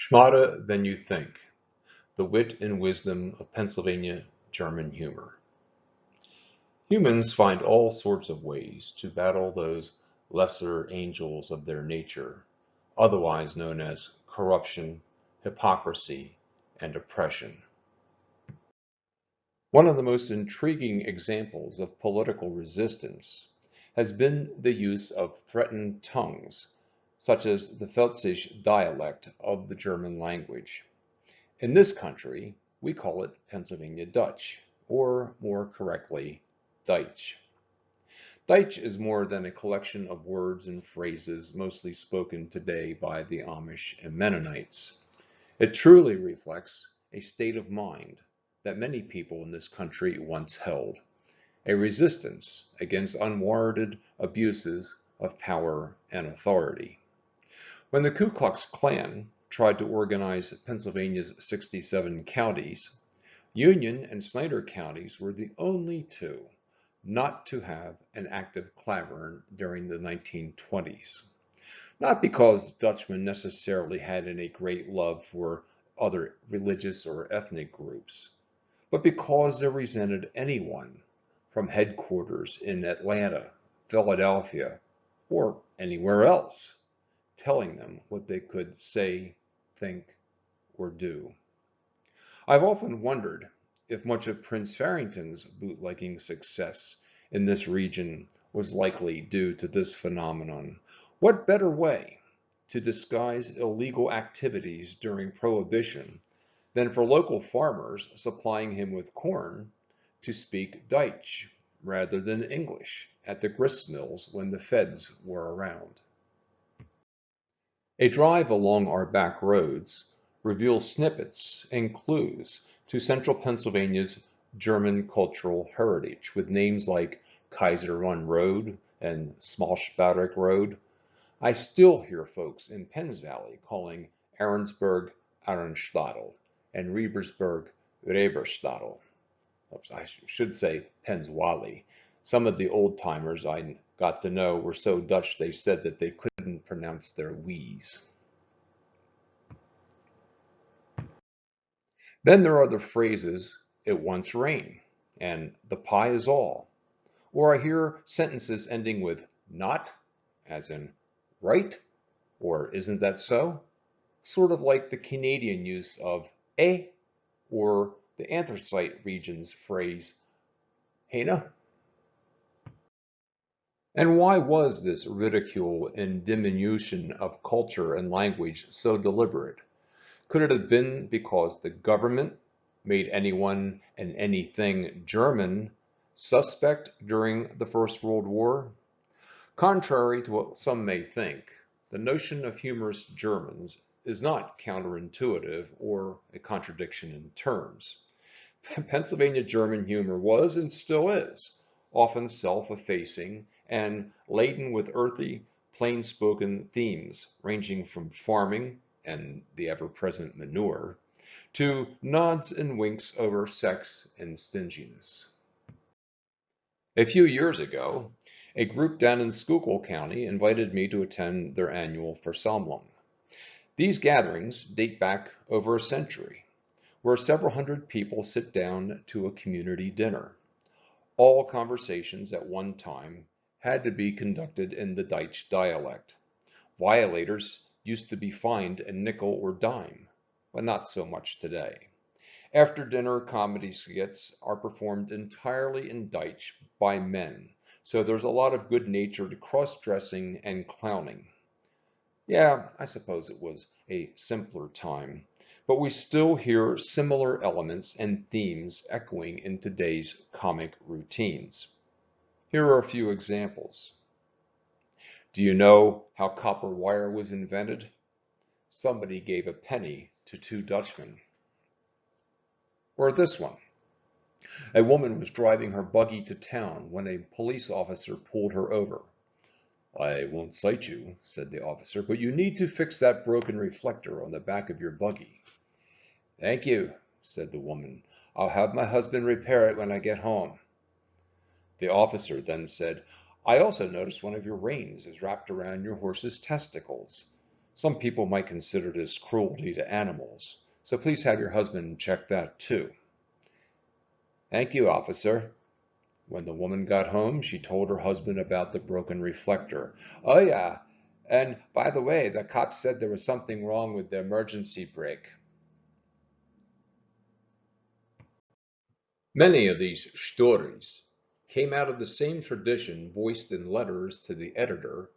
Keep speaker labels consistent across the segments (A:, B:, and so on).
A: Schmarter than you think. The wit and wisdom of Pennsylvania German humor. Humans find all sorts of ways to battle those lesser angels of their nature, otherwise known as corruption, hypocrisy, and oppression. One of the most intriguing examples of political resistance has been the use of threatened tongues, such as the Felsish dialect of the German language. In this country, we call it Pennsylvania Dutch, or more correctly, Deutsch. Deutsch is more than a collection of words and phrases mostly spoken today by the Amish and Mennonites. It truly reflects a state of mind that many people in this country once held, a resistance against unwarranted abuses of power and authority. When the Ku Klux Klan tried to organize Pennsylvania's 67 counties, Union and Snyder counties were the only two not to have an active clavern during the 1920s. Not because Dutchmen necessarily had any great love for other religious or ethnic groups, but because they resented anyone from headquarters in Atlanta, Philadelphia, or anywhere else telling them what they could say, think, or do. I've often wondered if much of Prince Farrington's bootlegging success in this region was likely due to this phenomenon. What better way to disguise illegal activities during Prohibition than for local farmers supplying him with corn to speak Deutsch rather than English at the grist mills when the feds were around? A drive along our back roads reveals snippets and clues to central Pennsylvania's German cultural heritage with names like Kaiser Run Road and Schmalsbach Road. I still hear folks in Penns Valley calling Ahrensburg Ahrenstadel and Rebersburg Reberstadel. I should say Penns Valley. Some of the old timers I got to know were so Dutch they said that they couldn't pronounce their W's. Then there are the phrases, it once rained, and the pie is all. Or I hear sentences ending with not, as in right, or isn't that so? Sort of like the Canadian use of or the Anthracite region's phrase, hey na. And why was this ridicule and diminution of culture and language so deliberate? Could it have been because the government made anyone and anything German suspect during the First World War? Contrary to what some may think, the notion of humorous Germans is not counterintuitive or a contradiction in terms. Pennsylvania German humor was and still is often self-effacing and laden with earthy, plain-spoken themes ranging from farming and the ever-present manure to nods and winks over sex and stinginess. A few years ago, a group down in Schuylkill County invited me to attend their annual Fersammlung. These gatherings date back over a century, where several hundred people sit down to a community dinner. All conversations at one time had to be conducted in the Deutsch dialect. Violators used to be fined a nickel or dime, but not so much today. After dinner comedy skits are performed entirely in Deutsch by men, so there's a lot of good-natured cross-dressing and clowning. Yeah, I suppose it was a simpler time, but we still hear similar elements and themes echoing in today's comic routines. Here are a few examples. Do you know how copper wire was invented? Somebody gave a penny to two Dutchmen. Or this one. A woman was driving her buggy to town when a police officer pulled her over. I won't cite you, said the officer, but you need to fix that broken reflector on the back of your buggy. Thank you, said the woman. I'll have my husband repair it when I get home. The officer then said, I also noticed one of your reins is wrapped around your horse's testicles. Some people might consider this cruelty to animals, so please have your husband check that too. Thank you, officer. When the woman got home, she told her husband about the broken reflector. Oh, yeah. And by the way, the cops said there was something wrong with the emergency brake. Many of these ststories came out of the same tradition voiced in letters to the editor,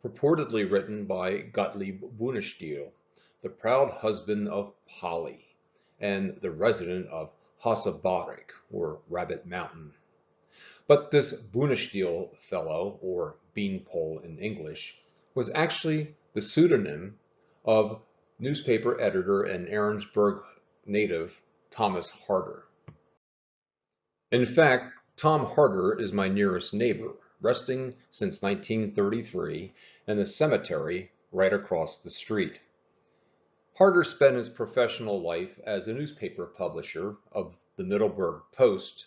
A: purportedly written by Gottlieb Bunestehl, the proud husband of Polly, and the resident of Hassebarek, or Rabbit Mountain. But this Bunestehl fellow, or Beanpole in English, was actually the pseudonym of newspaper editor and Aaronsburg native Thomas Harder. In fact, Tom Harder is my nearest neighbor, resting since 1933 in the cemetery right across the street. Harder spent his professional life as a newspaper publisher of the Middleburg Post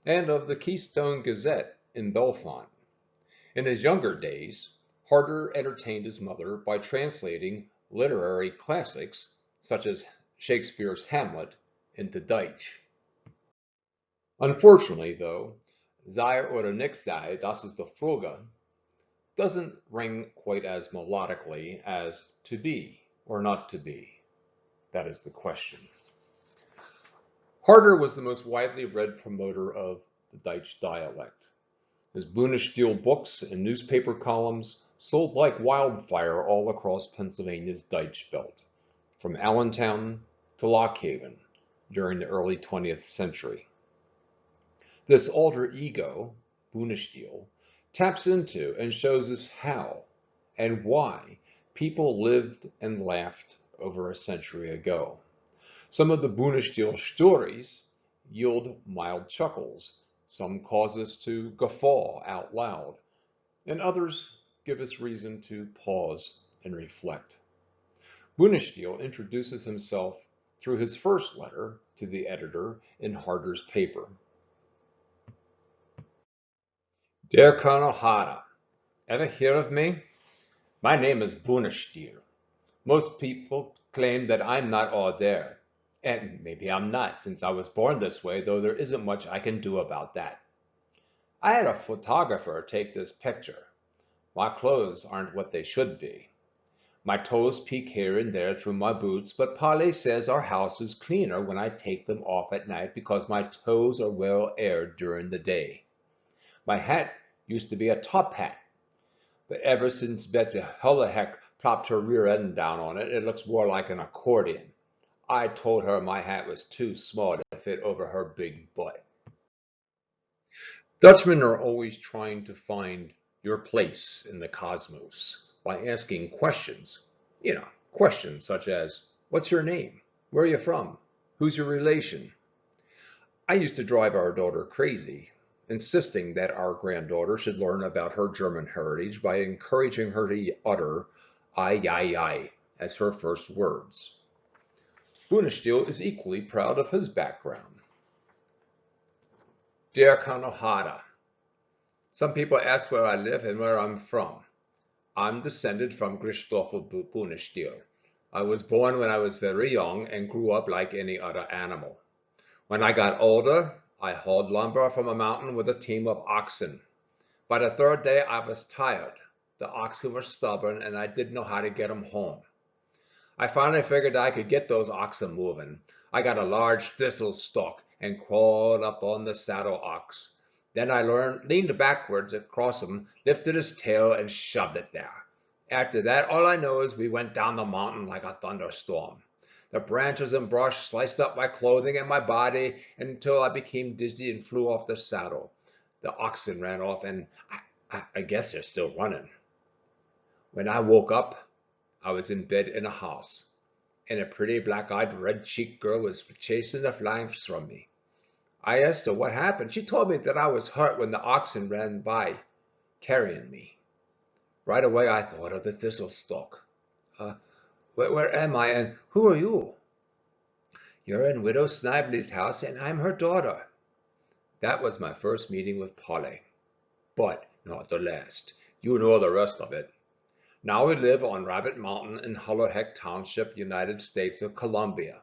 A: and of the Keystone Gazette in Bellefonte. In his younger days, Harder entertained his mother by translating literary classics such as Shakespeare's Hamlet into Deutsch. Unfortunately, though, sei oder nicht sei, das ist die Frage, doesn't ring quite as melodically as to be or not to be. That is the question. Harder was the most widely read promoter of the Deutsch dialect. His Bunestehl books and newspaper columns sold like wildfire all across Pennsylvania's Deutsch belt, from Allentown to Lock Haven during the early 20th century. This alter ego, Bunestehl, taps into and shows us how and why people lived and laughed over a century ago. Some of the Bunestehl stories yield mild chuckles, some cause us to guffaw out loud, and others give us reason to pause and reflect. Bunestehl introduces himself through his first letter to the editor in Harder's paper. Dear Colonel Harder, ever hear of me? My name is Bunestehl. Most people claim that I'm not all there. And maybe I'm not, since I was born this way, though there isn't much I can do about that. I had a photographer take this picture. My clothes aren't what they should be. My toes peek here and there through my boots, but Polly says our house is cleaner when I take them off at night because my toes are well aired during the day. My hat used to be a top hat, but ever since Betsy Hulleheck plopped her rear end down on it, it looks more like an accordion. I told her my hat was too small to fit over her big butt. Dutchmen are always trying to find your place in the cosmos by asking questions. Questions such as, what's your name? Where are you from? Who's your relation? I used to drive our daughter crazy, insisting that our granddaughter should learn about her German heritage by encouraging her to utter I as her first words. Bunestehl is equally proud of his background. Dear Colonel Harder, some people ask where I live and where I'm from. I'm descended from Christoffel Bunestehl. I was born when I was very young and grew up like any other animal. When I got older, I hauled lumber from a mountain with a team of oxen. By the third day, I was tired. The oxen were stubborn, and I didn't know how to get them home. I finally figured I could get those oxen moving. I got a large thistle stalk and crawled up on the saddle ox. Then I leaned backwards across him, lifted his tail, and shoved it there. After that, all I know is we went down the mountain like a thunderstorm. The branches and brush sliced up my clothing and my body until I became dizzy and flew off the saddle. The oxen ran off, and I guess they're still running. When I woke up, I was in bed in a house, and a pretty black-eyed, red-cheeked girl was chasing the flames from me. I asked her what happened. She told me that I was hurt when the oxen ran by, carrying me. Right away, I thought of the thistle stalk. Where am I, and who are you? You're in Widow Snively's house, and I'm her daughter. That was my first meeting with Polly. But not the last. You know the rest of it. Now we live on Rabbit Mountain in Hullerheck Township, United States of Columbia.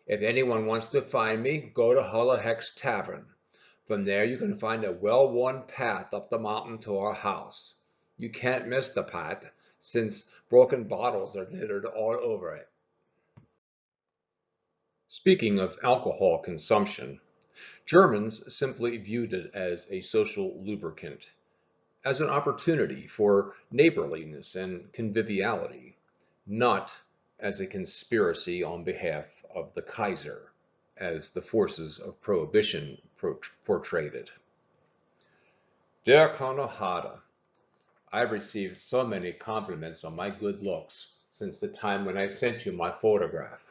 A: If anyone wants to find me, go to Hullerheck's Tavern. From there you can find a well-worn path up the mountain to our house. You can't miss the path, since broken bottles are littered all over it. Speaking of alcohol consumption, Germans simply viewed it as a social lubricant, as an opportunity for neighborliness and conviviality, not as a conspiracy on behalf of the Kaiser, as the forces of prohibition portrayed it. Dear Colonel Hada, I've received so many compliments on my good looks since the time when I sent you my photograph.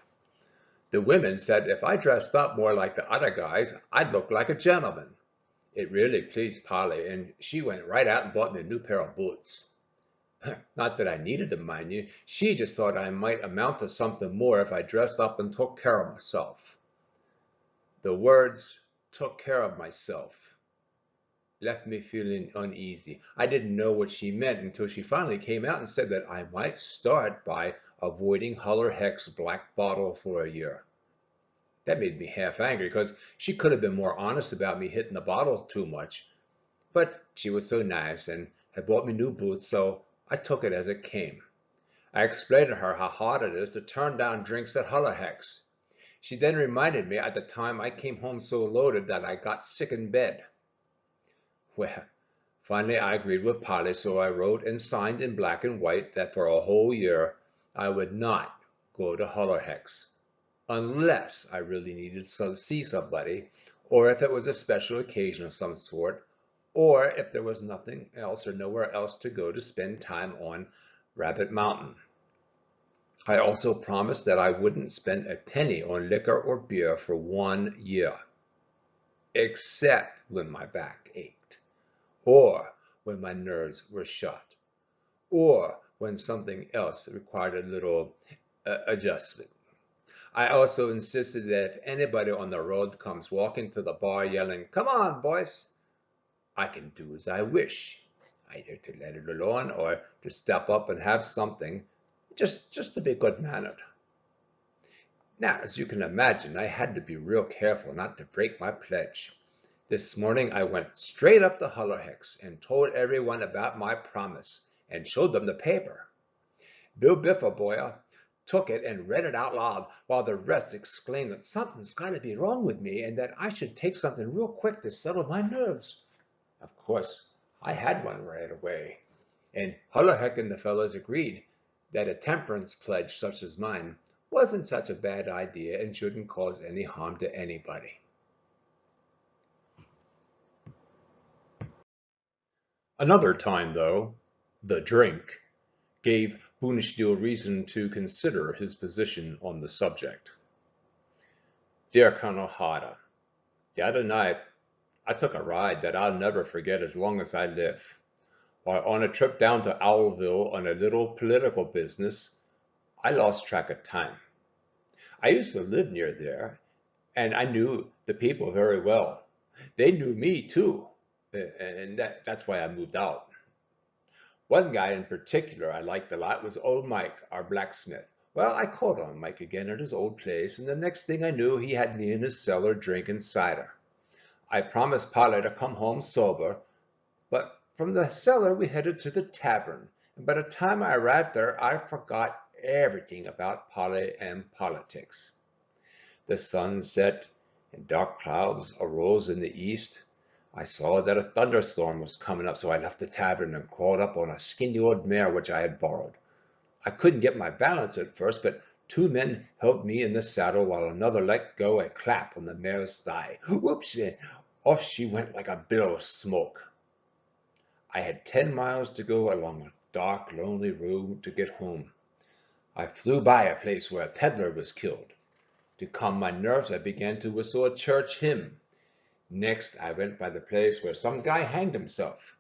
A: The women said if I dressed up more like the other guys, I'd look like a gentleman. It really pleased Polly, and she went right out and bought me a new pair of boots. Not that I needed them, mind you. She just thought I might amount to something more if I dressed up and took care of myself. The words "took care of myself" left me feeling uneasy. I didn't know what she meant until she finally came out and said that I might start by avoiding Hullerheck's black bottle for a year. That made me half angry, because she could have been more honest about me hitting the bottle too much. But she was so nice and had bought me new boots, so I took it as it came. I explained to her how hard it is to turn down drinks at Hullerheck's. She then reminded me at the time I came home so loaded that I got sick in bed. Well, finally I agreed with Polly, so I wrote and signed in black and white that for a whole year I would not go to Hullerheck's, unless I really needed to see somebody, or if it was a special occasion of some sort, or if there was nothing else or nowhere else to go to spend time on Rabbit Mountain. I also promised that I wouldn't spend a penny on liquor or beer for 1 year, except when my back ached, or when my nerves were shot, or when something else required a little adjustment. I also insisted that if anybody on the road comes walking to the bar yelling, "Come on, boys," I can do as I wish, either to let it alone or to step up and have something, just to be good-mannered. Now, as you can imagine, I had to be real careful not to break my pledge. This morning I went straight up to Hullerheck's and told everyone about my promise and showed them the paper. Bill Biffaboya took it and read it out loud, while the rest exclaimed that something's got to be wrong with me and that I should take something real quick to settle my nerves. Of course, I had one right away, and Hullerheck and the fellows agreed that a temperance pledge such as mine wasn't such a bad idea and shouldn't cause any harm to anybody. Another time, though, the drink gave Boonestiel reason to consider his position on the subject. Dear Colonel Harder, the other night I took a ride that I'll never forget as long as I live. While on a trip down to Owlville on a little political business, I lost track of time. I used to live near there, and I knew the people very well. They knew me too, and that's why I moved out. One guy in particular I liked a lot was old Mike, our blacksmith. Well, I called on Mike again at his old place, and the next thing I knew he had me in his cellar drinking cider. I promised Polly to come home sober, but from the cellar we headed to the tavern, and by the time I arrived there I forgot everything about Polly and politics. The sun set, and dark clouds arose in the east. I saw that a thunderstorm was coming up, so I left the tavern and crawled up on a skinny old mare which I had borrowed. I couldn't get my balance at first, but two men held me in the saddle while another let go a clap on the mare's thigh. Whoops! And off she went like a bill of smoke. I had 10 miles to go along a dark, lonely road to get home. I flew by a place where a peddler was killed. To calm my nerves, I began to whistle a church hymn. Next, I went by the place where some guy hanged himself.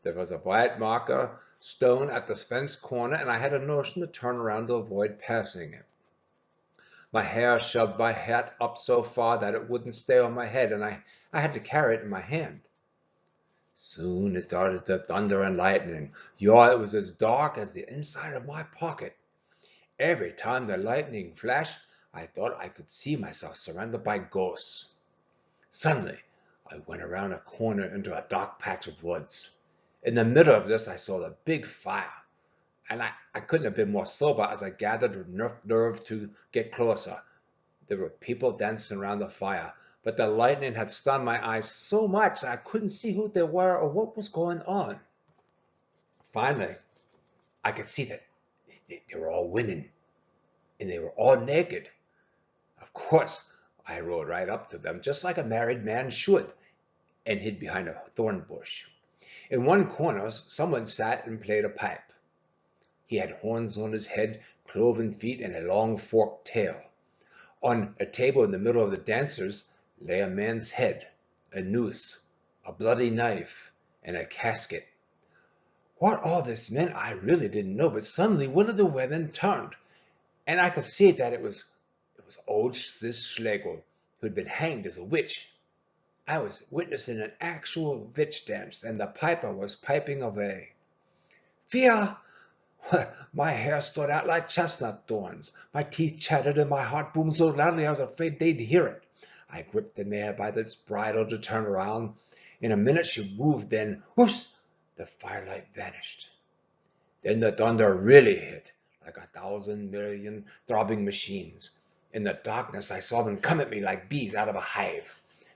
A: There was a white marker stone at the fence corner, and I had a notion to turn around to avoid passing it. My hair shoved my hat up so far that it wouldn't stay on my head, and I had to carry it in my hand. Soon it started to thunder and lightning. Y'all, it was as dark as the inside of my pocket. Every time the lightning flashed, I thought I could see myself surrounded by ghosts. Suddenly, I went around a corner into a dark patch of woods. In the middle of this, I saw the big fire, and I couldn't have been more sober as I gathered enough nerve to get closer. There were people dancing around the fire, but the lightning had stunned my eyes so much that I couldn't see who they were or what was going on. Finally, I could see that they were all women, and they were all naked. Of course, I rode right up to them, just like a married man should, and hid behind a thorn bush. In one corner, someone sat and played a pipe. He had horns on his head, cloven feet, and a long forked tail. On a table in the middle of the dancers lay a man's head, a noose, a bloody knife, and a casket. What all this meant I really didn't know, but suddenly one of the women turned, and I could see that it was old Sis Schlegel, who had been hanged as a witch. I was witnessing an actual witch dance, and the piper was piping away. Fear! My hair stood out like chestnut thorns. My teeth chattered and my heart boomed so loudly I was afraid they'd hear it. I gripped the mare by its bridle to turn around. In a minute she moved, then, whoosh, the firelight vanished. Then the thunder really hit, like 1,000,000,000 throbbing machines. In the darkness I saw them come at me like bees out of a hive.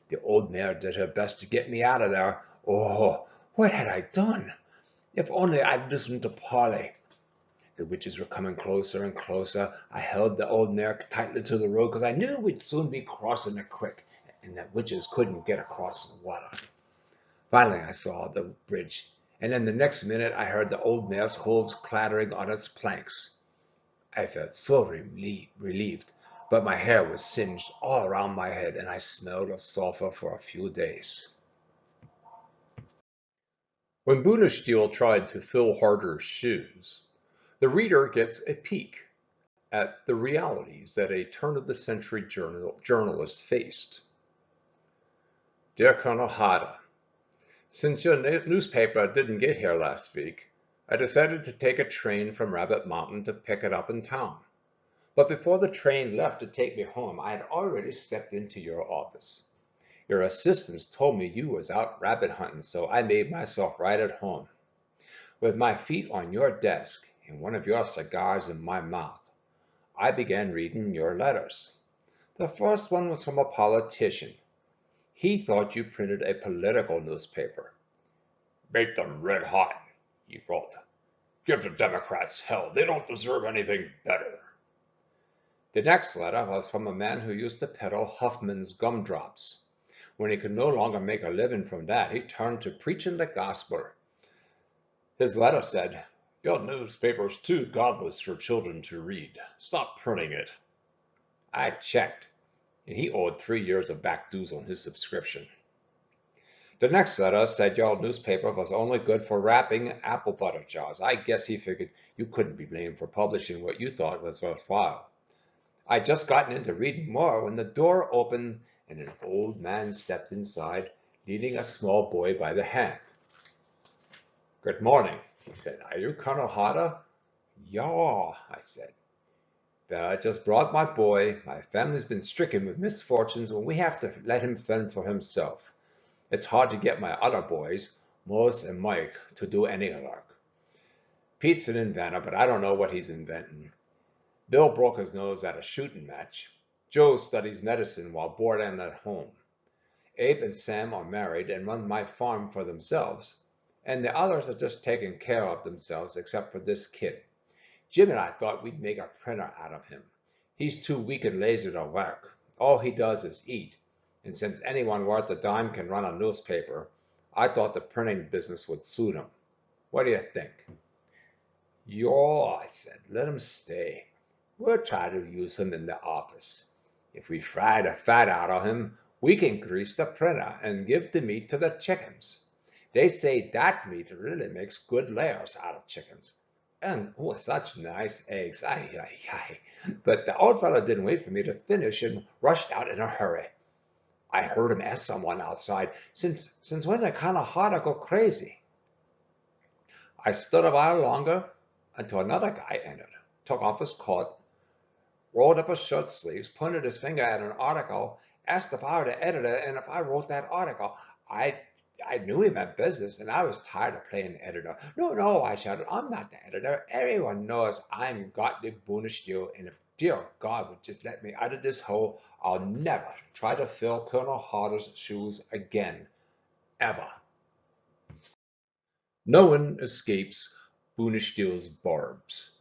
A: The old mare did her best to get me out of there. Oh, what had I done? If only I'd listened to Polly. The witches were coming closer and closer. I held the old mare tightly to the road because I knew we'd soon be crossing the creek and that witches couldn't get across the water. Finally, I saw the bridge, and in the next minute I heard the old mare's hooves clattering on its planks. I felt so relieved, but my hair was singed all around my head, and I smelled of sulfur for a few days. When Buddha Steele tried to fill Harder's shoes, the reader gets a peek at the realities that a turn-of-the-century journalist faced. Dear Colonel Harder, since your newspaper didn't get here last week, I decided to take a train from Rabbit Mountain to pick it up in town. But before the train left to take me home, I had already stepped into your office. Your assistants told me you was out rabbit hunting, so I made myself right at home. With my feet on your desk and one of your cigars in my mouth, I began reading your letters. The first one was from a politician. He thought you printed a political newspaper. Make them red hot, he wrote. Give the Democrats hell. They don't deserve anything better. The next letter was from a man who used to peddle Huffman's gumdrops. When he could no longer make a living from that, he turned to preaching the gospel. His letter said, Your newspaper's too godless for children to read. Stop printing it. I checked, and he owed 3 years of back dues on his subscription. The next letter said your newspaper was only good for wrapping apple butter jars. I guess he figured you couldn't be blamed for publishing what you thought was worthwhile. I'd just gotten into reading more when the door opened and an old man stepped inside, leading a small boy by the hand. Good morning, he said. Are you Colonel Harder? Yeah, I said. Well, I just brought my boy. My family's been stricken with misfortunes and we have to let him fend for himself. It's hard to get my other boys, Morris and Mike, to do any work. Pete's an inventor, but I don't know what he's inventing. Bill broke his nose at a shooting match. Joe studies medicine while boarding at home. Abe and Sam are married and run my farm for themselves, and the others are just taking care of themselves except for this kid. Jim and I thought we'd make a printer out of him. He's too weak and lazy to work. All he does is eat, and since anyone worth a dime can run a newspaper, I thought the printing business would suit him. What do you think? Yaw, I said, let him stay. We'll try to use him in the office. If we fry the fat out of him, we can grease the printer and give the meat to the chickens. They say that meat really makes good layers out of chickens. And oh, such nice eggs. Ay, ay, ay. But the old fellow didn't wait for me to finish and rushed out in a hurry. I heard him ask someone outside, since when the kind of heart go crazy? I stood a while longer until another guy entered, took off his coat, rolled up his shirt sleeves, pointed his finger at an article, asked if I were the editor and if I wrote that article. I knew he meant business, and I was tired of playing editor. No, no, I shouted, I'm not the editor. Everyone knows I'm Gottlieb Bunestiel, and if dear God would just let me out of this hole, I'll never try to fill Colonel Harder's shoes again, ever. No one escapes Bunestiel's barbs.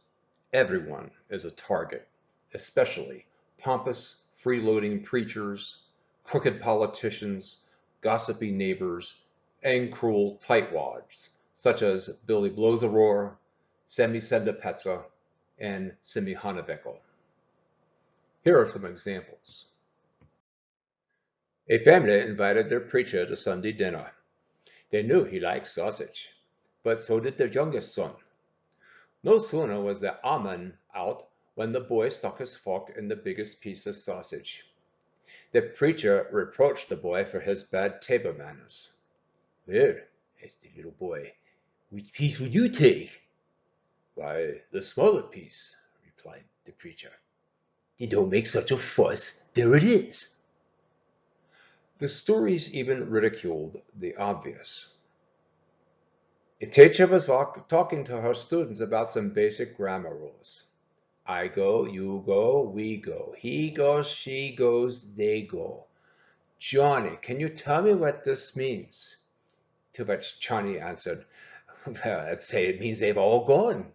A: Everyone is a target, especially pompous, freeloading preachers, crooked politicians, gossipy neighbors, and cruel tightwads, such as Billy Blozaror, Semi Sendepetra, and Simi Hanebeckel. Here are some examples. A family invited their preacher to Sunday dinner. They knew he liked sausage, but so did their youngest son. No sooner was the amen out when the boy stuck his fork in the biggest piece of sausage. The preacher reproached the boy for his bad table manners. "Well," asked the little boy, "which piece would you take?" "Why, the smaller piece," replied the preacher. "Then don't make such a fuss. There it is." The stories even ridiculed the obvious. A teacher was talking to her students about some basic grammar rules. I go, you go, we go. He goes, she goes, they go. "Johnny, can you tell me what this means?" To which Johnny answered, "Well, let's say it means they've all gone."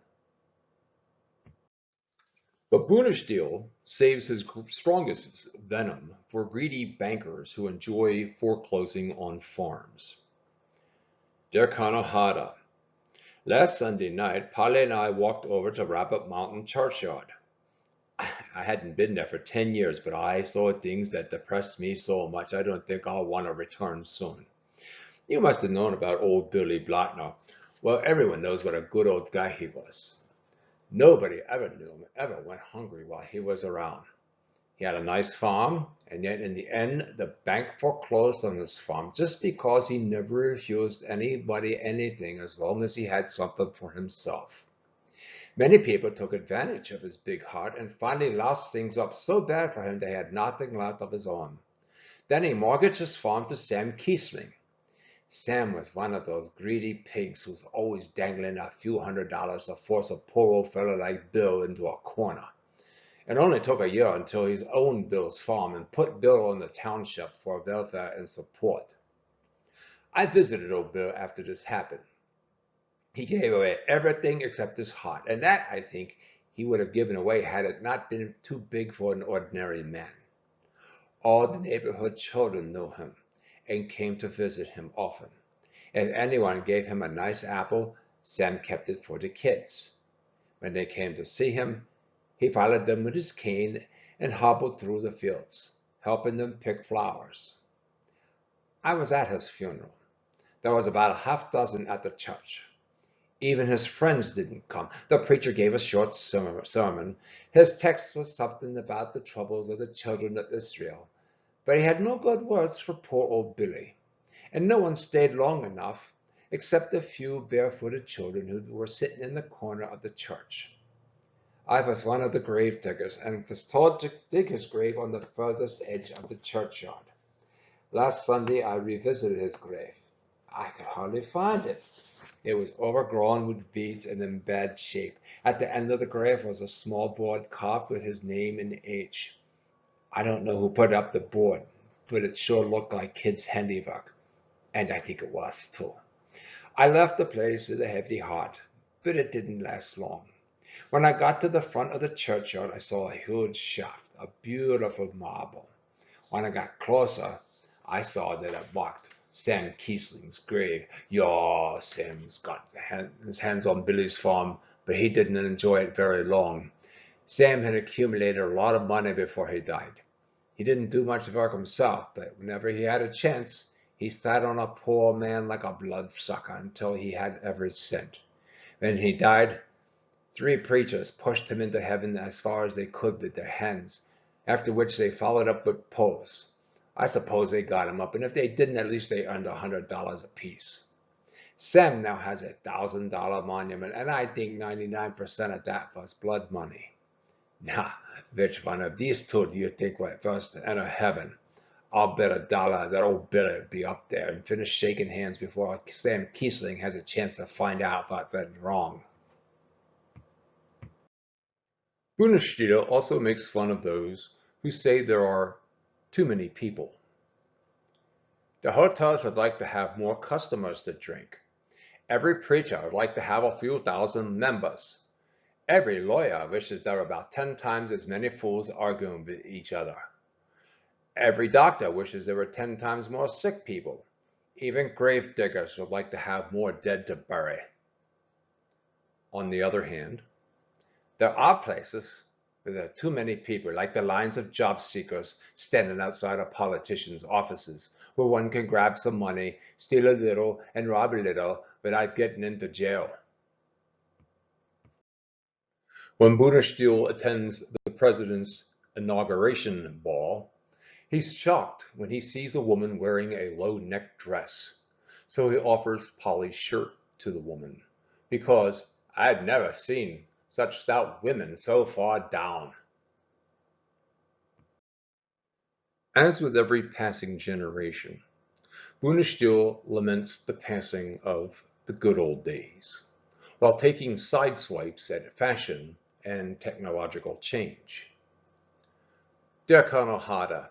A: But Bunestiel saves his strongest venom for greedy bankers who enjoy foreclosing on farms. "Der Colonel Harder. Last Sunday night, Polly and I walked over to Rabbit Mountain churchyard. I hadn't been there for 10 years, but I saw things that depressed me so much I don't think I'll want to return soon. You must have known about old Billy Blotner. Well, everyone knows what a good old guy he was. Nobody ever knew him, ever went hungry while he was around. He had a nice farm, and yet in the end, the bank foreclosed on his farm just because he never refused anybody anything as long as he had something for himself. Many people took advantage of his big heart and finally loused things up so bad for him they had nothing left of his own. Then he mortgaged his farm to Sam Kiesling. Sam was one of those greedy pigs who's always dangling a few $100s to force a poor old fellow like Bill into a corner. It only took a year until he owned Bill's farm and put Bill on the township for welfare and support. I visited old Bill after this happened. He gave away everything except his heart, and that, I think, he would have given away had it not been too big for an ordinary man. All the neighborhood children knew him and came to visit him often. If anyone gave him a nice apple, Sam kept it for the kids. When they came to see him, he followed them with his cane and hobbled through the fields, helping them pick flowers. I was at his funeral. There was about a half dozen at the church. Even his friends didn't come. The preacher gave a short sermon. His text was something about the troubles of the children of Israel. But he had no good words for poor old Billy. And no one stayed long enough, except a few barefooted children who were sitting in the corner of the church. I was one of the grave diggers and was told to dig his grave on the furthest edge of the churchyard. Last Sunday I revisited his grave. I could hardly find it. It was overgrown with weeds and in bad shape. At the end of the grave was a small board carved with his name and age. I don't know who put up the board, but it sure looked like kids' handiwork. And I think it was, too. I left the place with a heavy heart, but it didn't last long. When I got to the front of the churchyard, I saw a huge shaft, a beautiful marble. When I got closer, I saw that it marked Sam Kiesling's grave. Yeah, Sam's got his hands on Billy's farm, but he didn't enjoy it very long. Sam had accumulated a lot of money before he died. He didn't do much work himself, but whenever he had a chance, he sat on a poor man like a bloodsucker until he had every cent. When he died, 3 preachers pushed him into heaven as far as they could with their hands, after which they followed up with poles.
B: I suppose they got him up, and if they didn't, at least they earned $100 apiece. Sam now has $1,000 monument, and I think 99% of that was blood money. Now, which one of these two do you think went first to enter heaven? I'll bet $1 that old Billy will be up there and finish shaking hands before Sam Kiesling has a chance to find out what went wrong.
A: Bunestetter also makes fun of those who say there are too many people. The hotels would like to have more customers to drink. Every preacher would like to have a few thousand members. Every lawyer wishes there were about 10 times as many fools arguing with each other. Every doctor wishes there were 10 times more sick people. Even grave diggers would like to have more dead to bury. On the other hand, there are places where there are too many people, like the lines of job seekers standing outside of politicians' offices, where one can grab some money, steal a little, and rob a little without getting into jail. When Bunestetter attends the president's inauguration ball, he's shocked when he sees a woman wearing a low-necked dress. So he offers Polly's shirt to the woman, because I'd never seen such stout women so far down. As with every passing generation, Bunestetter laments the passing of the good old days, while taking side swipes at fashion and technological change. Dear Colonel Harder,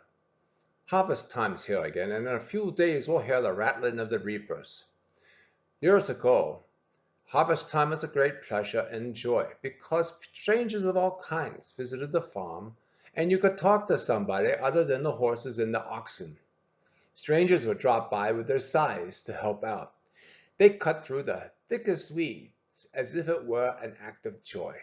A: harvest time's here again, and in a few days we'll hear the rattling of the reapers. Years ago, harvest time was a great pleasure and joy because strangers of all kinds visited the farm, and you could talk to somebody other than the horses and the oxen. Strangers would drop by with their scythes to help out. They cut through the thickest weeds as if it were an act of joy.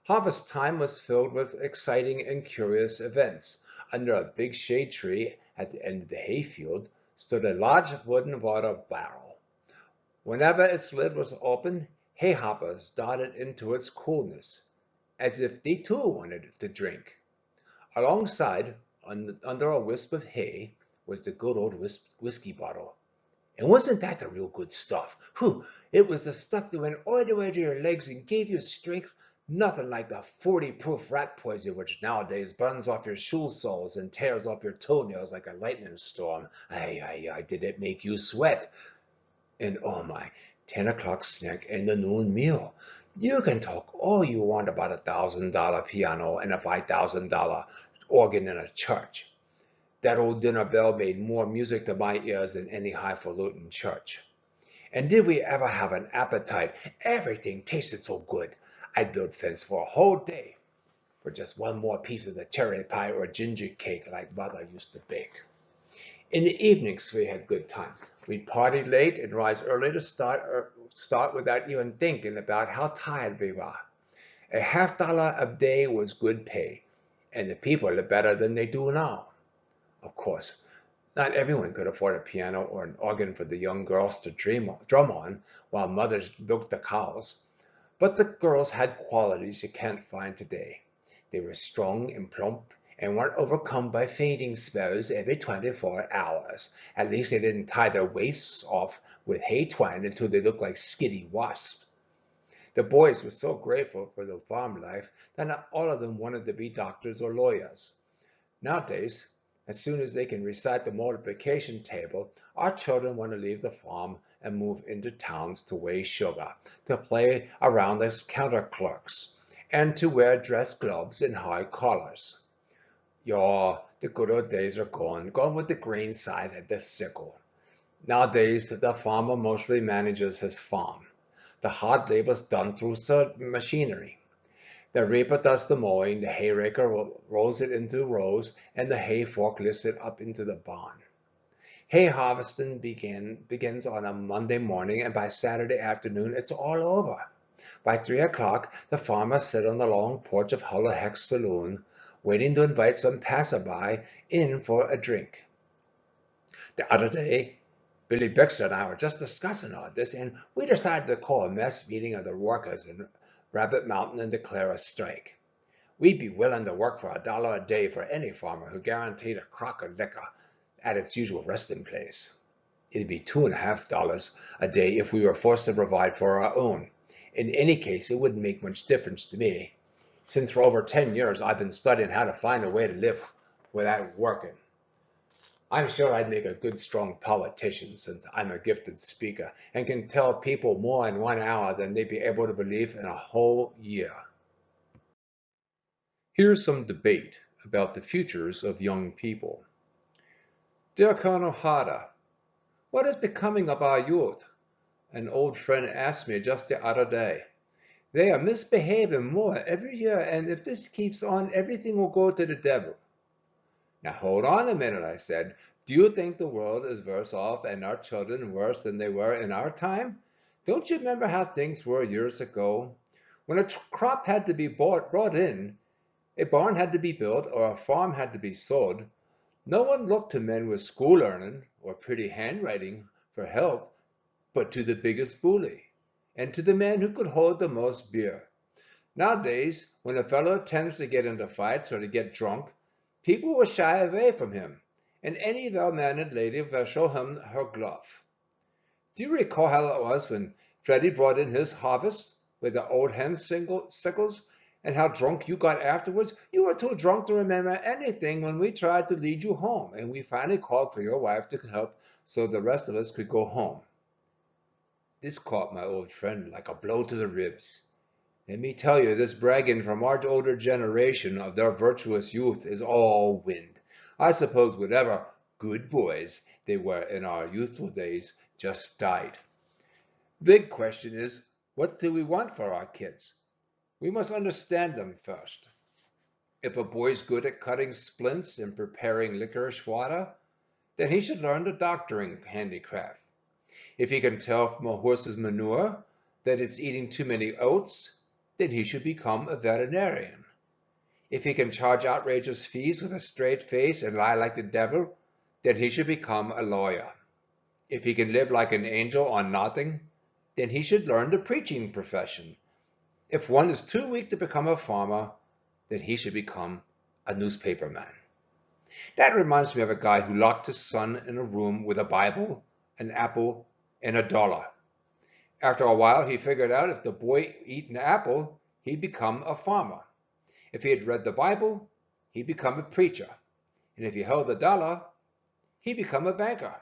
A: Harvest time was filled with exciting and curious events. Under a big shade tree at the end of the hayfield stood a large wooden water barrel. Whenever its lid was opened, hay hoppers darted into its coolness, as if they too wanted to drink. Alongside, under a wisp of hay, was the good old whiskey bottle. And wasn't that the real good stuff? Whew, it was the stuff that went all the way to your legs and gave you strength. Nothing like the 40-proof rat poison which nowadays burns off your shoe soles and tears off your toenails like a lightning storm. Ay, did it make you sweat? And oh my, 10 o'clock snack and the noon meal. You can talk all you want about $1,000 piano and a $5,000 organ in a church. That old dinner bell made more music to my ears than any highfalutin church. And did we ever have an appetite? Everything tasted so good. I'd build fence for a whole day for just one more piece of the cherry pie or ginger cake like Mother used to bake. In the evenings, we had good times. We'd party late and rise early to start without even thinking about how tired we were. A $50 a day was good pay, and the people lived better than they do now. Of course, not everyone could afford a piano or an organ for the young girls to drum on while mothers milked the cows. But the girls had qualities you can't find today. They were strong and plump and weren't overcome by fainting spells every 24 hours. At least they didn't tie their waists off with hay twine until they looked like skitty wasps. The boys were so grateful for the farm life that not all of them wanted to be doctors or lawyers. Nowadays, as soon as they can recite the multiplication table, our children want to leave the farm and move into towns to weigh sugar, to play around as counter clerks, and to wear dress gloves and high collars. The good old days are gone with the grain scythe and the sickle. Nowadays, the farmer mostly manages his farm. The hard labor is done through machinery. The reaper does the mowing, the hay raker rolls it into rows, and the hay fork lifts it up into the barn. Hay harvesting begins on a Monday morning, and by Saturday afternoon it's all over. By 3 o'clock, the farmers sit on the long porch of Huller Heck's saloon, waiting to invite some passerby in for a drink. The other day, Billy Bixler and I were just discussing all this, and we decided to call a mess meeting of the workers in Rabbit Mountain and declare a strike.
B: We'd be willing to work for $1 a day for any farmer who guaranteed a crock of liquor at its usual resting place. It'd be $2.50 a day if we were forced to provide for our own. In any case, it wouldn't make much difference to me, since for over 10 years I've been studying how to find a way to live without working. I'm sure I'd make a good, strong politician, since I'm a gifted speaker and can tell people more in 1 hour than they'd be able to believe in a whole year.
A: Here's some debate about the futures of young people. Dear Colonel Harder, what is becoming of our youth? An old friend asked me just the other day. They are misbehaving more every year, and if this keeps on, everything will go to the devil. Now hold on a minute, I said. Do you think the world is worse off and our children worse than they were in our time? Don't you remember how things were years ago? When a crop had to be brought in, a barn had to be built, or a farm had to be sold, no one looked to men with school learning or pretty handwriting for help, but to the biggest bully, and to the man who could hold the most beer. Nowadays, when a fellow tends to get into fights or to get drunk, people will shy away from him, and any well-mannered lady will show him her glove. Do you recall how it was when Freddie brought in his harvest with the old hen sickles, and how drunk you got afterwards? You were too drunk to remember anything when we tried to lead you home, and we finally called for your wife to help so the rest of us could go home. This caught my old friend like a blow to the ribs. Let me tell you, this bragging from our older generation of their virtuous youth is all wind. I suppose whatever good boys they were in our youthful days just died. Big question is, what do we want for our kids? We must understand them first. If a boy's good at cutting splints and preparing licorice water, then he should learn the doctoring handicraft. If he can tell from a horse's manure that it's eating too many oats, then he should become a veterinarian. If he can charge outrageous fees with a straight face and lie like the devil, then he should become a lawyer. If he can live like an angel on nothing, then he should learn the preaching profession. If one is too weak to become a farmer, then he should become a newspaperman. That reminds me of a guy who locked his son in a room with a Bible, an apple, and $1. After a while, he figured out if the boy ate an apple, he'd become a farmer. If he had read the Bible, he'd become a preacher. And if he held $1, he'd become a banker.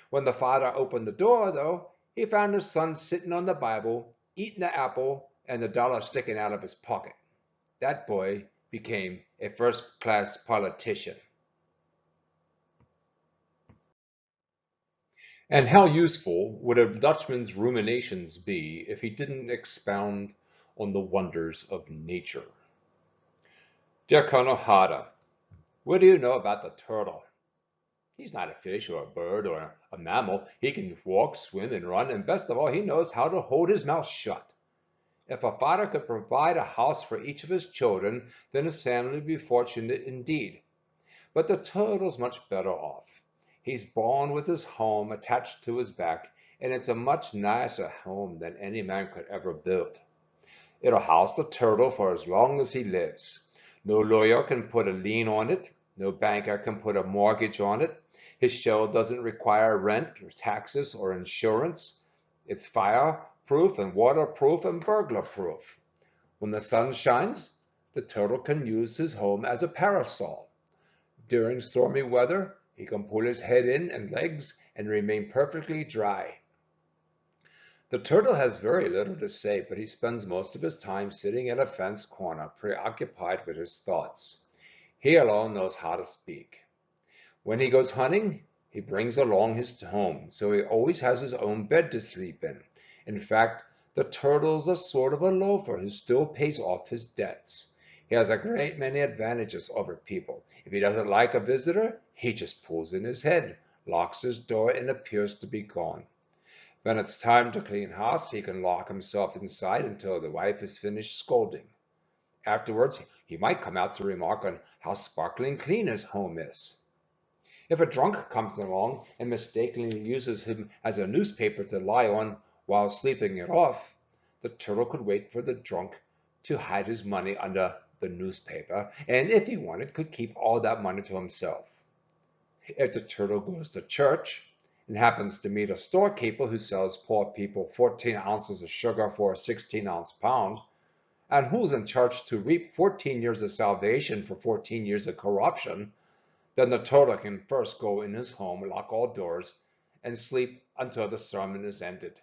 A: When the father opened the door, though, he found his son sitting on the Bible, eating the apple, and $1 sticking out of his pocket. That boy became a first-class politician. And how useful would a Dutchman's ruminations be if he didn't expound on the wonders of nature? Dear Colonel Harder, what do you know about the turtle? He's not a fish or a bird or a mammal. He can walk, swim, and run, and best of all, he knows how to hold his mouth shut. If a father could provide a house for each of his children, then his family would be fortunate indeed. But the turtle's much better off. He's born with his home attached to his back, and it's a much nicer home than any man could ever build. It'll house the turtle for as long as he lives. No lawyer can put a lien on it. No banker can put a mortgage on it. His shell doesn't require rent or taxes or insurance. It's fireproof and waterproof and burglar-proof. When the sun shines, the turtle can use his home as a parasol. During stormy weather, he can pull his head in and legs and remain perfectly dry. The turtle has very little to say, but he spends most of his time sitting in a fence corner, preoccupied with his thoughts. He alone knows how to speak. When he goes hunting, he brings along his home, so he always has his own bed to sleep in. In fact, the turtle's a sort of a loafer who still pays off his debts. He has a great many advantages over people. If he doesn't like a visitor, he just pulls in his head, locks his door, and appears to be gone. When it's time to clean house, he can lock himself inside until the wife is finished scolding. Afterwards, he might come out to remark on how sparkling clean his home is. If a drunk comes along and mistakenly uses him as a newspaper to lie on while sleeping it off, the turtle could wait for the drunk to hide his money under
B: the newspaper, and if he wanted, could keep all that money to himself. If the turtle goes to church and happens to meet a storekeeper who sells poor people 14 ounces of sugar for a 16-ounce pound, and who's in charge to reap 14 years of salvation for 14 years of corruption, then the turtle can first go in his home, lock all doors, and sleep until the sermon is ended.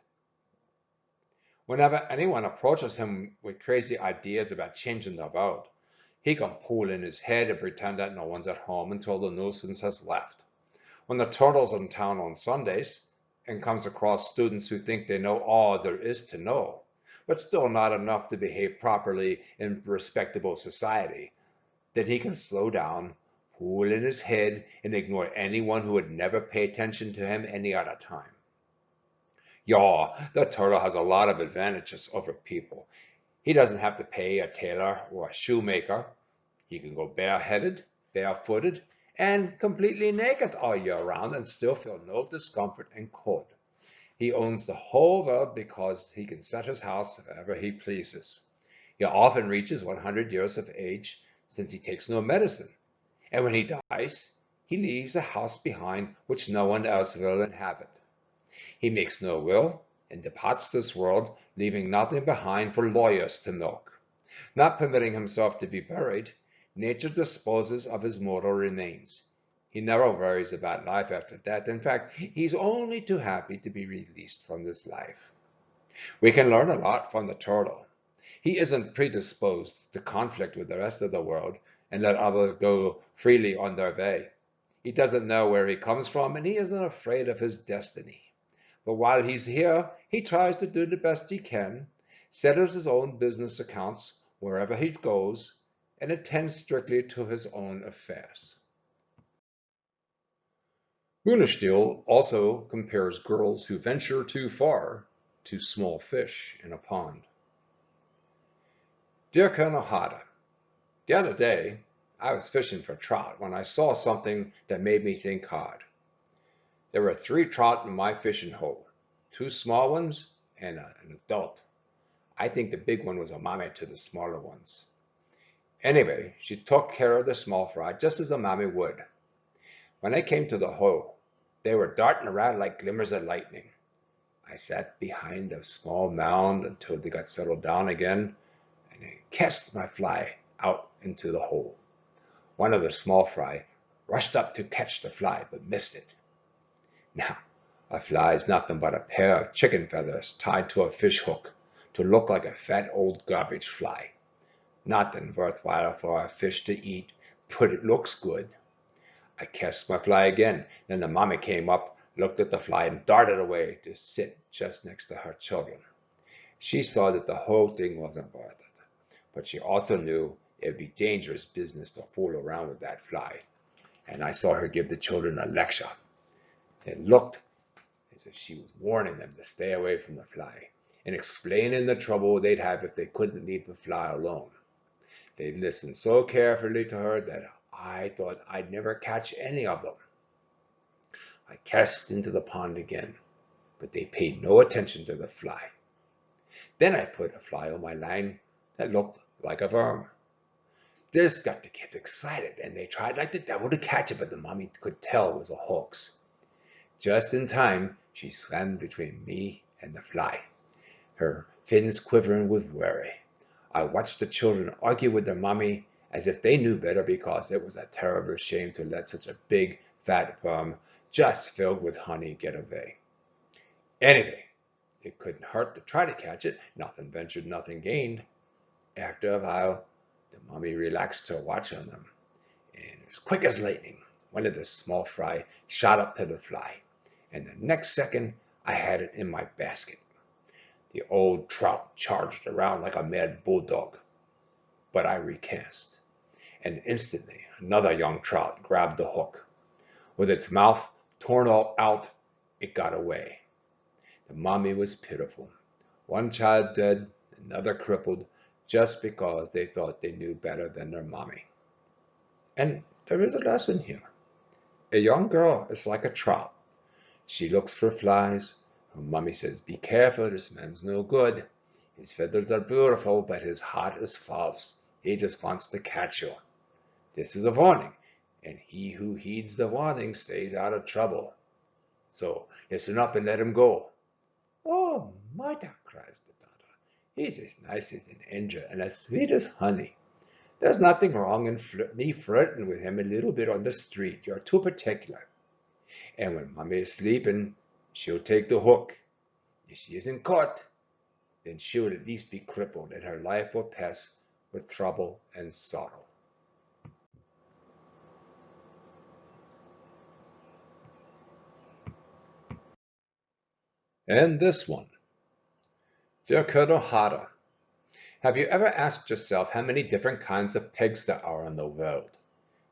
B: Whenever anyone approaches him with crazy ideas about changing the world, he can pull in his head and pretend that no one's at home until the nuisance has left. When the turtle's in town on Sundays and comes across students who think they know all there is to know, but still not enough to behave properly in respectable society, then he can slow down, pull in his head, and ignore anyone who would never pay attention to him any other time. Yeah, the turtle has a lot of advantages over people. He doesn't have to pay a tailor or a shoemaker. He can go bareheaded, barefooted, and completely naked all year round and still feel no discomfort and cold. He owns the whole world because he can set his house wherever he pleases. He often reaches 100 years of age since he takes no medicine. And when he dies, he leaves a house behind which no one else will inhabit. He makes no will and departs this world, leaving nothing behind for lawyers to milk. Not permitting himself to be buried, nature disposes of his mortal remains. He never worries about life after death. In fact, he's only too happy to be released from this life. We can learn a lot from the turtle. He isn't predisposed to conflict with the rest of the world and let others go freely on their way. He doesn't know where he comes from, and he isn't afraid of his destiny. But while he's here, he tries to do the best he can, settles his own business accounts wherever he goes, and attends strictly to his own affairs.
A: Bunestiel also compares girls who venture too far to small fish in a pond.
B: Dear Colonel Harder, the other day I was fishing for trout when I saw something that made me think hard. There were 3 trout in my fishing hole, 2 small ones and an adult. I think the big one was a mommy to the smaller ones. Anyway, she took care of the small fry just as a mommy would. When I came to the hole, they were darting around like glimmers of lightning. I sat behind a small mound until they got settled down again, and I cast my fly out into the hole. One of the small fry rushed up to catch the fly, but missed it. Now, a fly is nothing but a pair of chicken feathers tied to a fish hook to look like a fat old garbage fly. Nothing worthwhile for a fish to eat, but it looks good. I cast my fly again. Then the mommy came up, looked at the fly, and darted away to sit just next to her children. She saw that the whole thing wasn't worth it, but she also knew it would be dangerous business to fool around with that fly, and I saw her give the children a lecture. It looked as if she was warning them to stay away from the fly and explaining the trouble they'd have if they couldn't leave the fly alone. They listened so carefully to her that I thought I'd never catch any of them. I cast into the pond again, but they paid no attention to the fly. Then I put a fly on my line that looked like a worm. This got the kids excited, and they tried like the devil to catch it, but the mommy could tell it was a hoax. Just in time, she swam between me and the fly, her fins quivering with worry. I watched the children argue with their mommy as if they knew better because it was a terrible shame to let such a big, fat worm just filled with honey get away. Anyway, it couldn't hurt to try to catch it. Nothing ventured, nothing gained. After a while, the mommy relaxed her watch on them, and as quick as lightning, one of the small fry shot up to the fly, and the next second I had it in my basket. The old trout charged around like a mad bulldog, but I recast, and instantly another young trout grabbed the hook. With its mouth torn all out, it got away. The mommy was pitiful. One child dead, another crippled, just because they thought they knew better than their mommy. And there is a lesson here. A young girl is like a trout. She looks for flies. Her mommy says, "Be careful, this man's no good. His feathers are beautiful, but his heart is false. He just wants to catch you. This is a warning, and he who heeds the warning stays out of trouble. So listen up and let him go. Oh, mother, cries the daughter. He's as nice as an angel and as sweet as honey. There's nothing wrong in me flirting with him a little bit on the street. You're too particular. And when mommy is sleeping, she'll take the hook. If she isn't caught, then she will at least be crippled, and her life will pass with trouble and sorrow.
A: And this one. Dear Colonel Hatter, have you ever asked yourself how many different kinds of pigs there are in the world?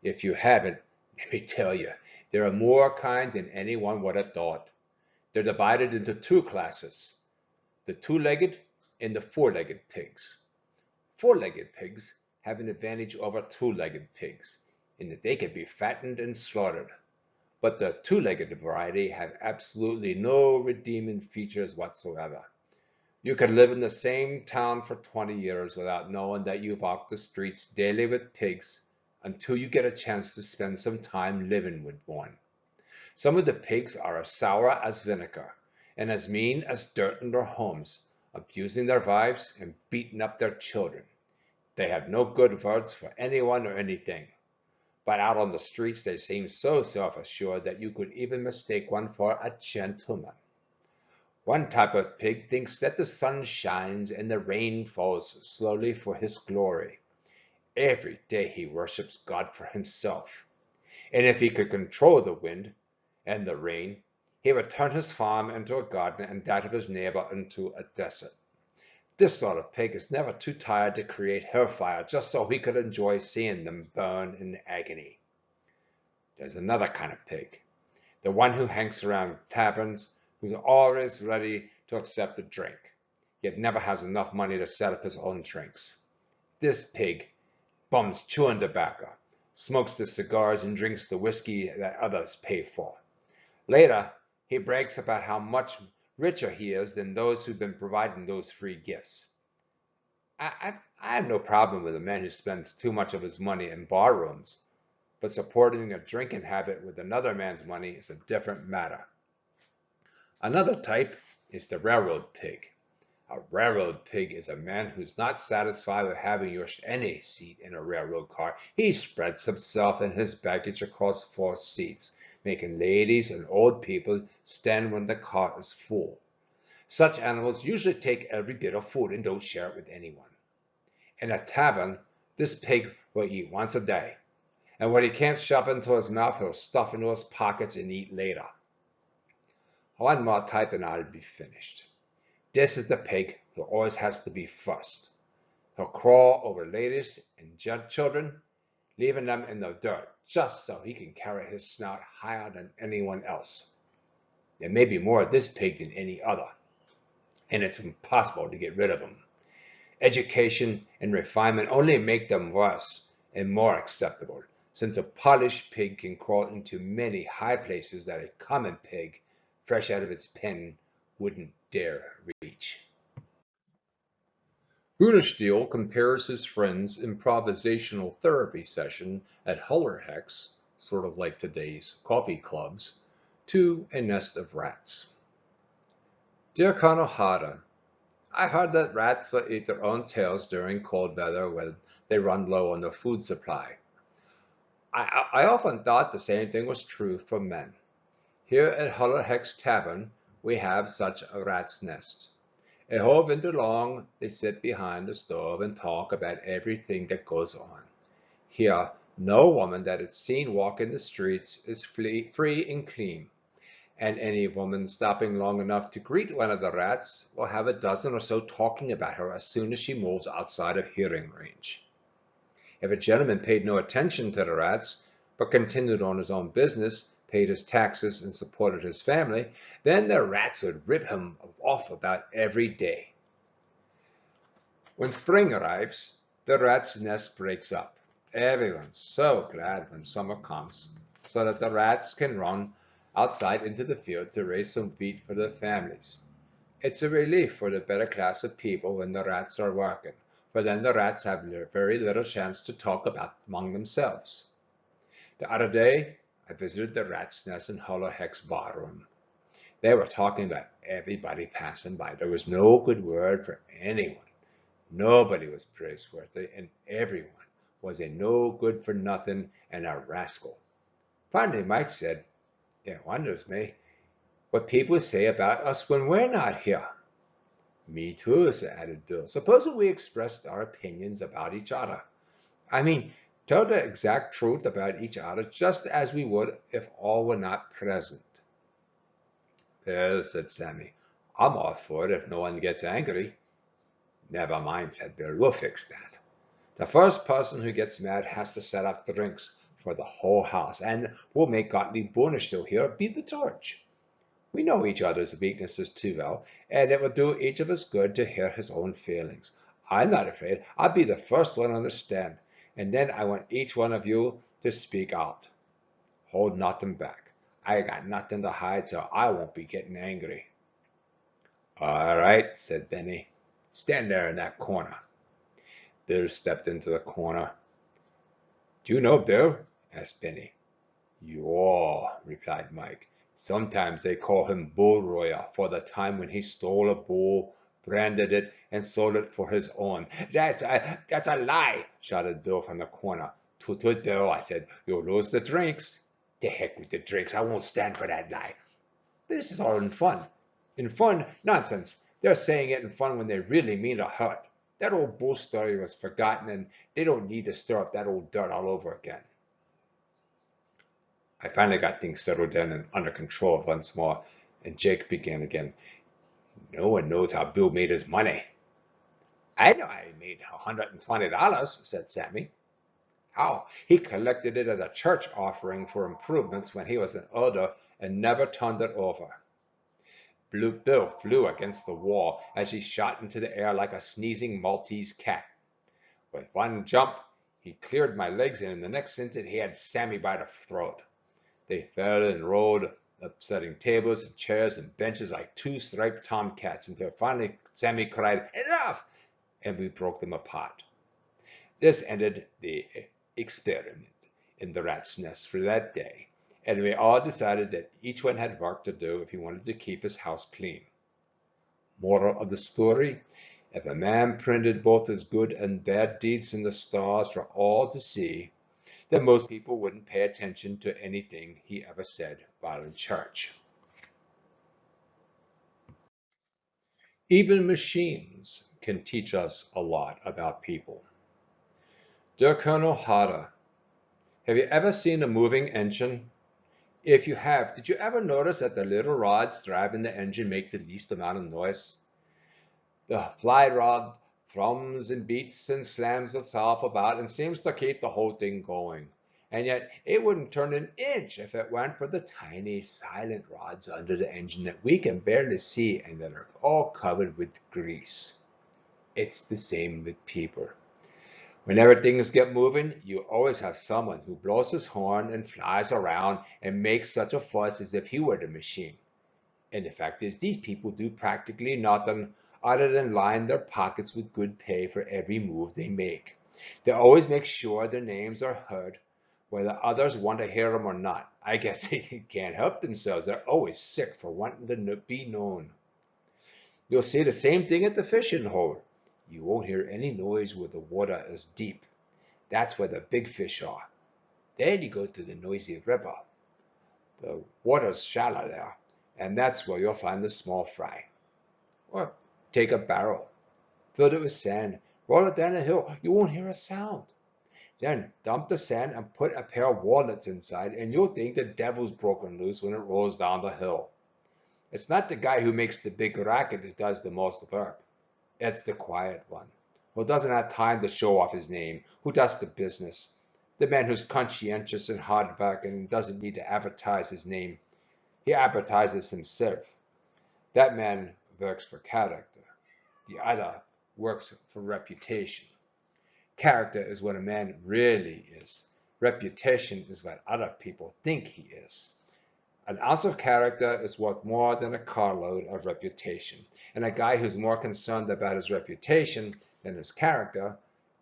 A: If you haven't, let me tell you, there are more kinds than anyone would have thought. They're divided into two classes, the two-legged and the four-legged pigs. Four-legged pigs have an advantage over two-legged pigs in that they can be fattened and slaughtered. But the two-legged variety have absolutely no redeeming features whatsoever. You could live in the same town for 20 years without knowing that you walk the streets daily with pigs until you get a chance to spend some time living with one. Some of the pigs are as sour as vinegar and as mean as dirt in their homes, abusing their wives and beating up their children. They have no good words for anyone or anything. But out on the streets they seem so self-assured that you could even mistake one for a gentleman. One type of pig thinks that the sun shines and the rain falls slowly for his glory. Every day he worships God for himself. And if he could control the wind and the rain, he would turn his farm into a garden and that of his neighbor into a desert. This sort of pig is never too tired to create hellfire just so he could enjoy seeing them burn in agony. There's another kind of pig, the one who hangs around taverns, who's always ready to accept a drink, yet never has enough money to set up his own drinks. This pig bums chewing tobacco, smokes the cigars, and drinks the whiskey that others pay for. Later, he brags about how much richer he is than those who've been providing those free gifts. I have no problem with a man who spends too much of his money in bar rooms, but supporting a drinking habit with another man's money is a different matter. Another type is the railroad pig. A railroad pig is a man who's not satisfied with having any seat in a railroad car. He spreads himself and his baggage across 4 seats, making ladies and old people stand when the car is full. Such animals usually take every bit of food and don't share it with anyone. In a tavern, this pig will eat once a day, and what he can't shove into his mouth, he'll stuff into his pockets and eat later. One more type and I'll be finished. This is the pig who always has to be first. He'll crawl over ladies and children, leaving them in the dirt just so he can carry his snout higher than anyone else. There may be more of this pig than any other, and it's impossible to get rid of him. Education and refinement only make them worse and more acceptable, since a polished pig can crawl into many high places that a common pig, fresh out of its pen, wouldn't dare reach. Runesteele compares his friend's improvisational therapy session at Hullerhex, sort of like today's coffee clubs, to a nest of rats. Dear Colonel Hatter, I heard that rats will eat their own tails during cold weather when they run low on their food supply. I often thought the same thing was true for men. Here at Hullerhex Tavern, we have such a rat's nest. A whole winter long, they sit behind the stove and talk about everything that goes on. Here, no woman that is seen walking the streets is free and clean, and any woman stopping long enough to greet one of the rats will have a dozen or so talking about her as soon as she moves outside of hearing range. If a gentleman paid no attention to the rats, but continued on his own business, paid his taxes, and supported his family, then the rats would rip him off about every day. When spring arrives, the rat's nest breaks up. Everyone's so glad when summer comes, so that the rats can run outside into the field to raise some wheat for their families. It's a relief for the better class of people when the rats are working,
B: for then the rats have very little chance to talk about among themselves. The other day, I visited the rat's nest in Hollow Heck's barroom. They were talking about everybody passing by. There was no good word for anyone. Nobody was praiseworthy, and everyone was a no good for nothing and a rascal. Finally, Mike said, "It wonders me what people say about us when we're not here." "Me too," added Bill. "Supposing we expressed our opinions about each other. I mean, tell the exact truth about each other just as we would if all were not present." "Well," said Sammy, "I'm all for it if no one gets angry." "Never mind," said Bill. "We'll fix that. The first person who gets mad has to set up drinks for the whole house, and we'll make Gottlieb Bonerstill here be the judge. We know each other's weaknesses too well, and it will do each of us good to hear his own feelings. I'm not afraid. I'll be the first one on the stand, and then I want each one of you to speak out. Hold nothing back. I got nothing to hide, so I won't be getting angry." "All right," said Benny. "Stand there in that corner." Bill stepped into the corner. "Do you know Bill?" asked Benny. "Yaw," replied Mike. "Sometimes they call him Bull Royer for the time when he stole a bull, branded it, and sold it for his own." That's a lie," shouted Bill from the corner. "Tut, tut, Bill," I said. "You'll lose the drinks." "To heck with the drinks. I won't stand for that lie." "This is all in fun." "In fun? Nonsense. They're saying it in fun when they really mean to hurt. That old bull story was forgotten, and they don't need to stir up that old dirt all over again." I finally got things settled down and under control once more, and Jake began again. "No one knows how Bill made his money." "I know how he made $120, said Sammy. "How? He collected it as a church offering for improvements when he was an elder and never turned it over." Bill flew against the wall as he shot into the air like a sneezing Maltese cat. With one jump, he cleared my legs, and in the next instant he had Sammy by the throat. They fell and rolled, upsetting tables and chairs and benches like two striped tomcats, until finally Sammy cried, "Enough!" and we broke them apart. This ended the experiment in the rat's nest for that day, and we all decided that each one had work to do if he wanted to keep his house clean. Moral of the story: if a man printed both his good and bad deeds in the stars for all to see, then most people wouldn't pay attention to anything he ever said while in church. Even machines can teach us a lot about people. Dear Colonel Harder, have you ever seen a moving engine? If you have, did you ever notice that the little rods driving the engine make the least amount of noise? The fly rod thrums and beats and slams itself about and seems to keep the whole thing going. And yet it wouldn't turn an inch if it weren't for the tiny silent rods under the engine that we can barely see and that are all covered with grease. It's the same with people. Whenever things get moving, you always have someone who blows his horn and flies around and makes such a fuss as if he were the machine. And the fact is, these people do practically nothing other than line their pockets with good pay for every move they make. They always make sure their names are heard, whether others want to hear them or not. I guess they can't help themselves. They're always sick for wanting to be known. You'll see the same thing at the fishing hole. You won't hear any noise where the water is deep. That's where the big fish are. Then you go to the noisy river. The water's shallow there, and that's where you'll find the small fry. Or take a barrel, fill it with sand, roll it down a hill. You won't hear a sound. Then dump the sand and put a pair of walnuts inside, and you'll think the devil's broken loose when it rolls down the hill. It's not the guy who makes the big racket that does the most work. It's the quiet one, who doesn't have time to show off his name, who does the business. The man who's conscientious and hardworking and doesn't need to advertise his name. He advertises himself. That man works for character. The other works for reputation. Character is what a man really is. Reputation is what other people think he is. An ounce of character is worth more than a carload of reputation. And a guy who's more concerned about his reputation then his character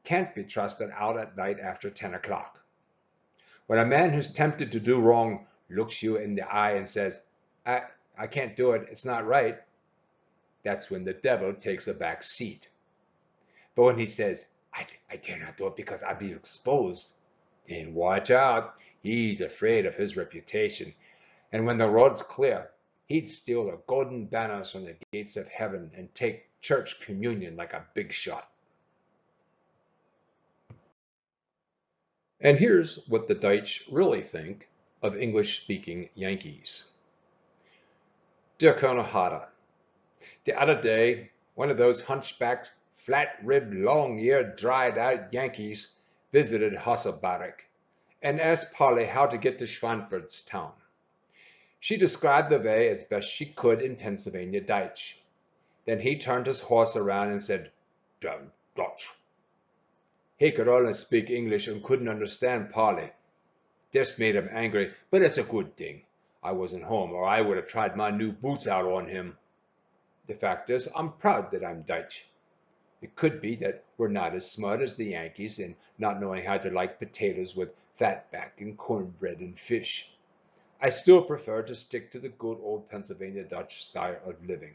B: can't be trusted out at night after 10 o'clock. When a man who's tempted to do wrong looks you in the eye and says, I can't do it, it's not right, that's when the devil takes a back seat. But when he says, I dare not do it because I'll be exposed, then watch out. He's afraid of his reputation. And when the road's clear, he'd steal the golden banners from the gates of heaven and take church communion like a big shot.
A: And here's what the Deutsch really think of English-speaking Yankees. Dear Colonel Hatta, the other day, one of those hunchbacked, flat-ribbed, long-eared, dried-out Yankees visited Hasselbarek and asked Polly how to get to Schwanfordstown. She described the way as best she could in Pennsylvania Dutch. Then he turned his horse around and said, "Damn Dutch." He could only speak English and couldn't understand Polly. This made him angry, but it's a good thing I wasn't home, or I would have tried my new boots out on him. The fact is, I'm proud that I'm Dutch. It could be that we're not as smart as the Yankees in not knowing how to like potatoes with fatback and cornbread and fish. I still prefer to stick to the good old Pennsylvania Dutch style of living.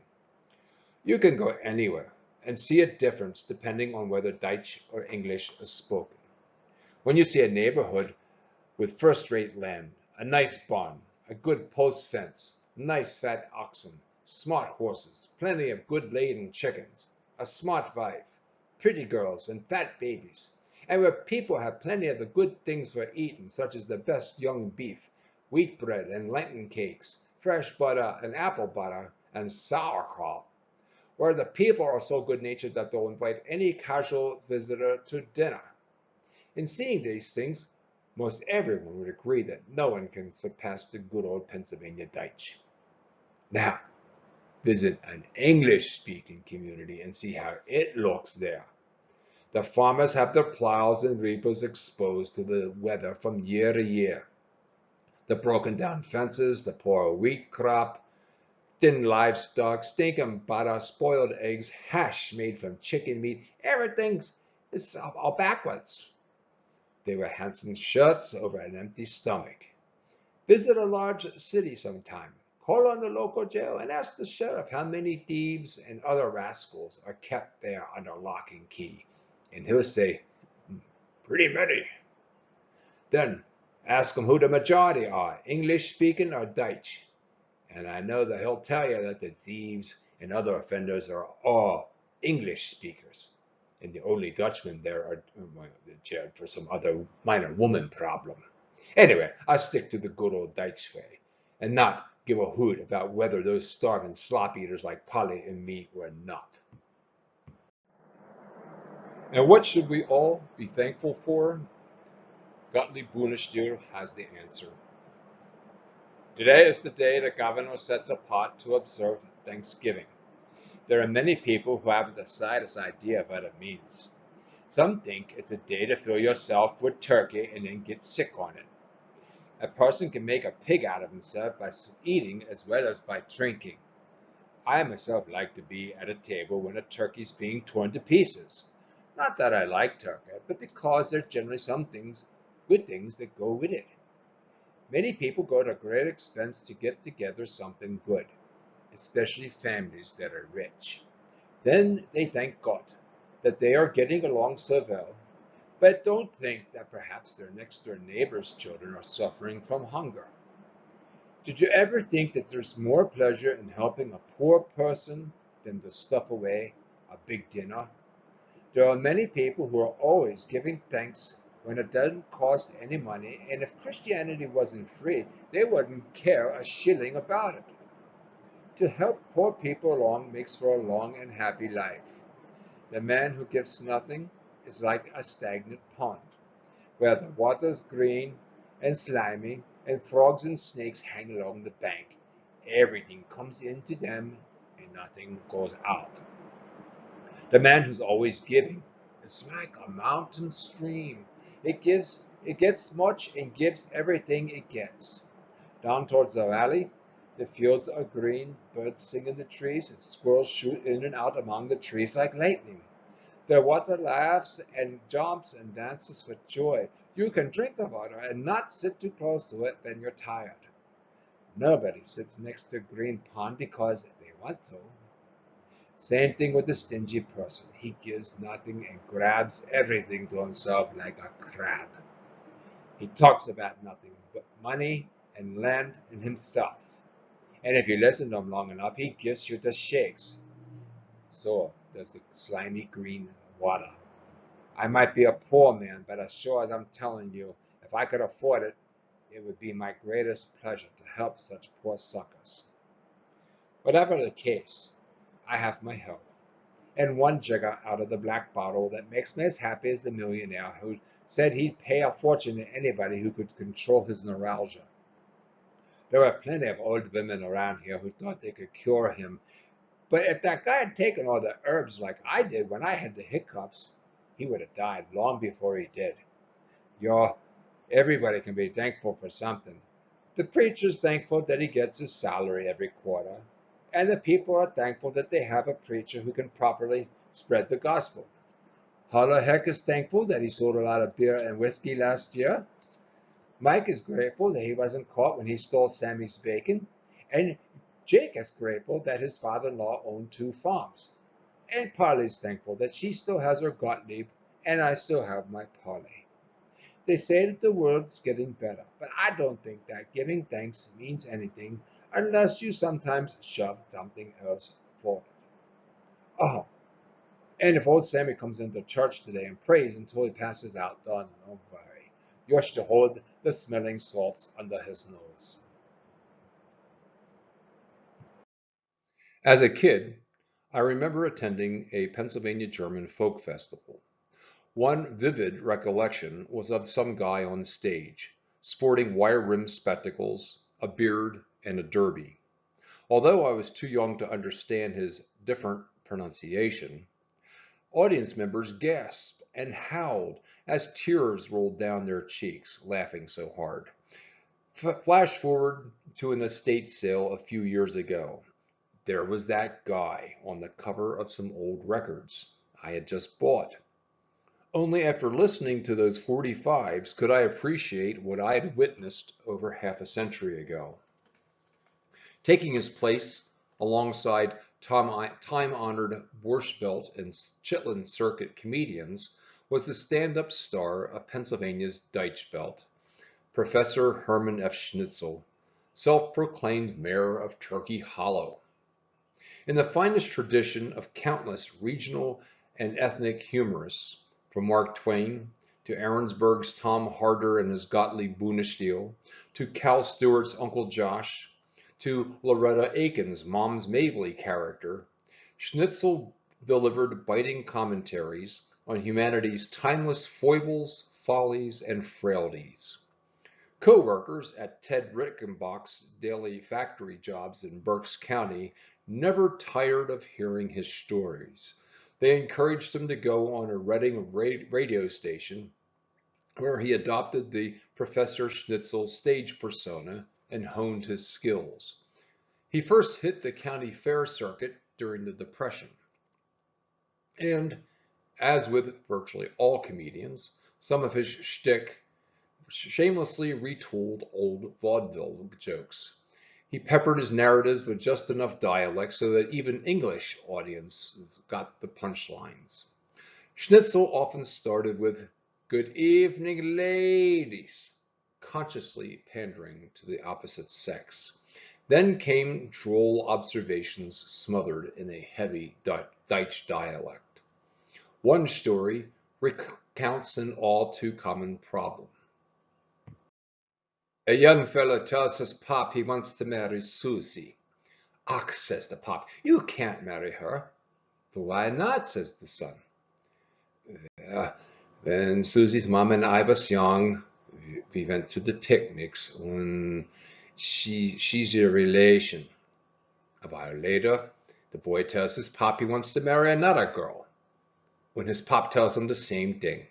A: You can go anywhere and see a difference depending on whether Dutch or English is spoken. When you see a neighborhood with first-rate land, a nice barn, a good post fence, nice fat oxen, smart horses, plenty of good laden chickens, a smart wife, pretty girls, and fat babies, and where people have plenty of the good things for eating, such as the best young beef, wheat bread and Lenten cakes, fresh butter and apple butter, and sauerkraut, where the people are so good-natured that they'll invite any casual visitor to dinner. In seeing these things, most everyone would agree that no one can surpass the good old Pennsylvania Dutch. Now, visit an English-speaking community and see how it looks there. The farmers have their plows and reapers exposed to the weather from year to year. The broken down fences, the poor wheat crop, thin livestock, stinking butter, spoiled eggs, hash made from chicken meat, everything is all backwards. They wear handsome shirts over an empty stomach. Visit a large city sometime. Call on the local jail and ask the sheriff how many thieves and other rascals are kept there under lock and key. And he'll say, pretty many. Then ask him who the majority are, English speaking or Dutch. And I know that he'll tell you that the thieves and other offenders are all English speakers. And the only Dutchmen there are jailed for some other minor woman problem. Anyway, I stick to the good old Dutch way and not give a hoot about whether those starving slop eaters like Polly and me or not. And what should we all be thankful for? Gottlieb Bunestier has the answer. Today is the day the governor sets apart to observe Thanksgiving. There are many people who haven't the slightest idea of what it means. Some think it's a day to fill yourself with turkey and then get sick on it. A person can make a pig out of himself by eating as well as by drinking. I myself like to be at a table when a turkey's being torn to pieces. Not that I like turkey, but because there are generally some things, good things that go with it. Many people go to great expense to get together something good, especially families that are rich. Then they thank God that they are getting along so well, but don't think that perhaps their next-door neighbor's children are suffering from hunger. Did you ever think that there's more pleasure in helping a poor person than to stuff away a big dinner? There are many people who are always giving thanks when it doesn't cost any money, and if Christianity wasn't free, they wouldn't care a shilling about it. To help poor people along makes for a long and happy life. The man who gives nothing is like a stagnant pond, where the water's green and slimy, and frogs and snakes hang along the bank. Everything comes into them, and nothing goes out. The man who's always giving is like a mountain stream. It gets much and gives everything it gets. Down towards the valley, the fields are green, birds sing in the trees, and squirrels shoot in and out among the trees like lightning.
B: The water laughs and jumps and dances with joy. You can drink the water and not sit too close to it, then you're tired. Nobody sits next to a green pond because they want to. Same thing with the stingy person. He gives nothing and grabs everything to himself like a crab. He talks about nothing but money and land and himself. And if you listen to him long enough, he gives you the shakes. So does the slimy green water. I might be a poor man, but as sure as I'm telling you, if I could afford it, it would be my greatest pleasure to help such poor suckers. Whatever the case, I have my health, and one jigger out of the black bottle that makes me as happy as the millionaire who said he'd pay a fortune to anybody who could control his neuralgia. There were plenty of old women around here who thought they could cure him, but if that guy had taken all the herbs like I did when I had the hiccups, he would have died long before he did. Yo, everybody can be thankful for something. The preacher's thankful that he gets his salary every quarter, and the people are thankful that they have a preacher who can properly spread the gospel. Holler Heck is thankful that he sold a lot of beer and whiskey last year. Mike is grateful that he wasn't caught when he stole Sammy's bacon, and Jake is grateful that his father-in-law owned 2 farms. And Polly's thankful that she still has her Gottlieb, and I still have my Polly. They say that the world's getting better, but I don't think that giving thanks means anything unless you sometimes shove something else forward. Oh, and if old Sammy comes into church today and prays until he passes out, don't worry. You're to hold the smelling salts under his nose.
A: As a kid, I remember attending a Pennsylvania German folk festival. One vivid recollection was of some guy on stage, sporting wire-rimmed spectacles, a beard, and a derby. Although I was too young to understand his different pronunciation, audience members gasped and howled as tears rolled down their cheeks, laughing so hard. Flash forward to an estate sale a few years ago. There was that guy on the cover of some old records I had just bought. Only after listening to those 45s could I appreciate what I had witnessed over half a century ago. Taking his place alongside time-honored Borscht Belt and Chitlin Circuit comedians was the stand-up star of Pennsylvania's Deutsche Belt, Professor Herman F. Schnitzel, self-proclaimed mayor of Turkey Hollow. In the finest tradition of countless regional and ethnic humorists, from Mark Twain to Aaronsburg's Tom Harder and his Gottlieb Bunestehl, to Cal Stewart's Uncle Josh, to Loretta Aiken's Mom's Mavely character, Schnitzel delivered biting commentaries on humanity's timeless foibles, follies, and frailties. Co-workers at Ted Rickenbach's daily factory jobs in Berks County never tired of hearing his stories. They encouraged him to go on a Reading radio station where he adopted the Professor Schnitzel stage persona and honed his skills. He first hit the county fair circuit during the Depression. And, as with virtually all comedians, some of his shtick shamelessly retooled old vaudeville jokes. He peppered his narratives with just enough dialect so that even English audiences got the punchlines. Schnitzel often started with, "Good evening, ladies," consciously pandering to the opposite sex. Then came droll observations smothered in a heavy Deutsch dialect. One story recounts an all too common problem. "A young fellow tells his pop he wants to marry Susie. 'Ach,' says the pop, 'you can't marry her.' 'Why not?' says the son. 'When Susie's mom and I was young, we went to the picnics, and she's your relation.' A while later, the boy tells his pop he wants to marry another girl, when his pop tells him the same thing.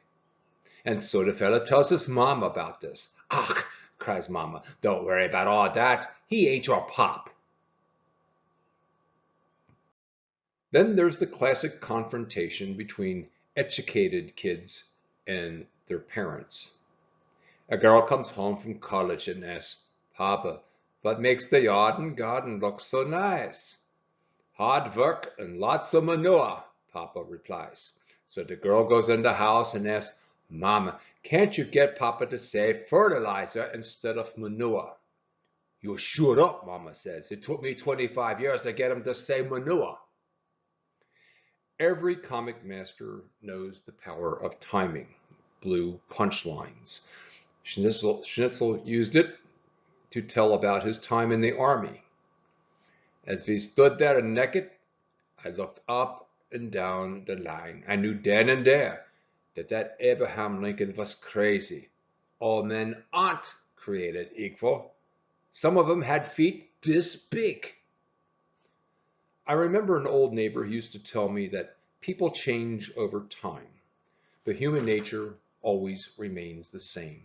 A: And so the fella tells his mom about this. 'Ach,' cries Mama, 'don't worry about all that. He ain't your pop.' Then there's the classic confrontation between educated kids and their parents. A girl comes home from college and asks, Papa, what makes the yard and garden look so nice? Hard work and lots of manure, Papa replies. So the girl goes in the house and asks, Mama, can't you get Papa to say fertilizer instead of manure? You shut up, Mama says. It took me 25 years to get him to say manure. Every comic master knows the power of timing, blue punchlines. Schnitzel used it to tell about his time in the army. As we stood there naked, I looked up and down the line. I knew then and there that Abraham Lincoln was crazy. All men aren't created equal. Some of them had feet this big. I remember an old neighbor who used to tell me that people change over time, but human nature always remains the same.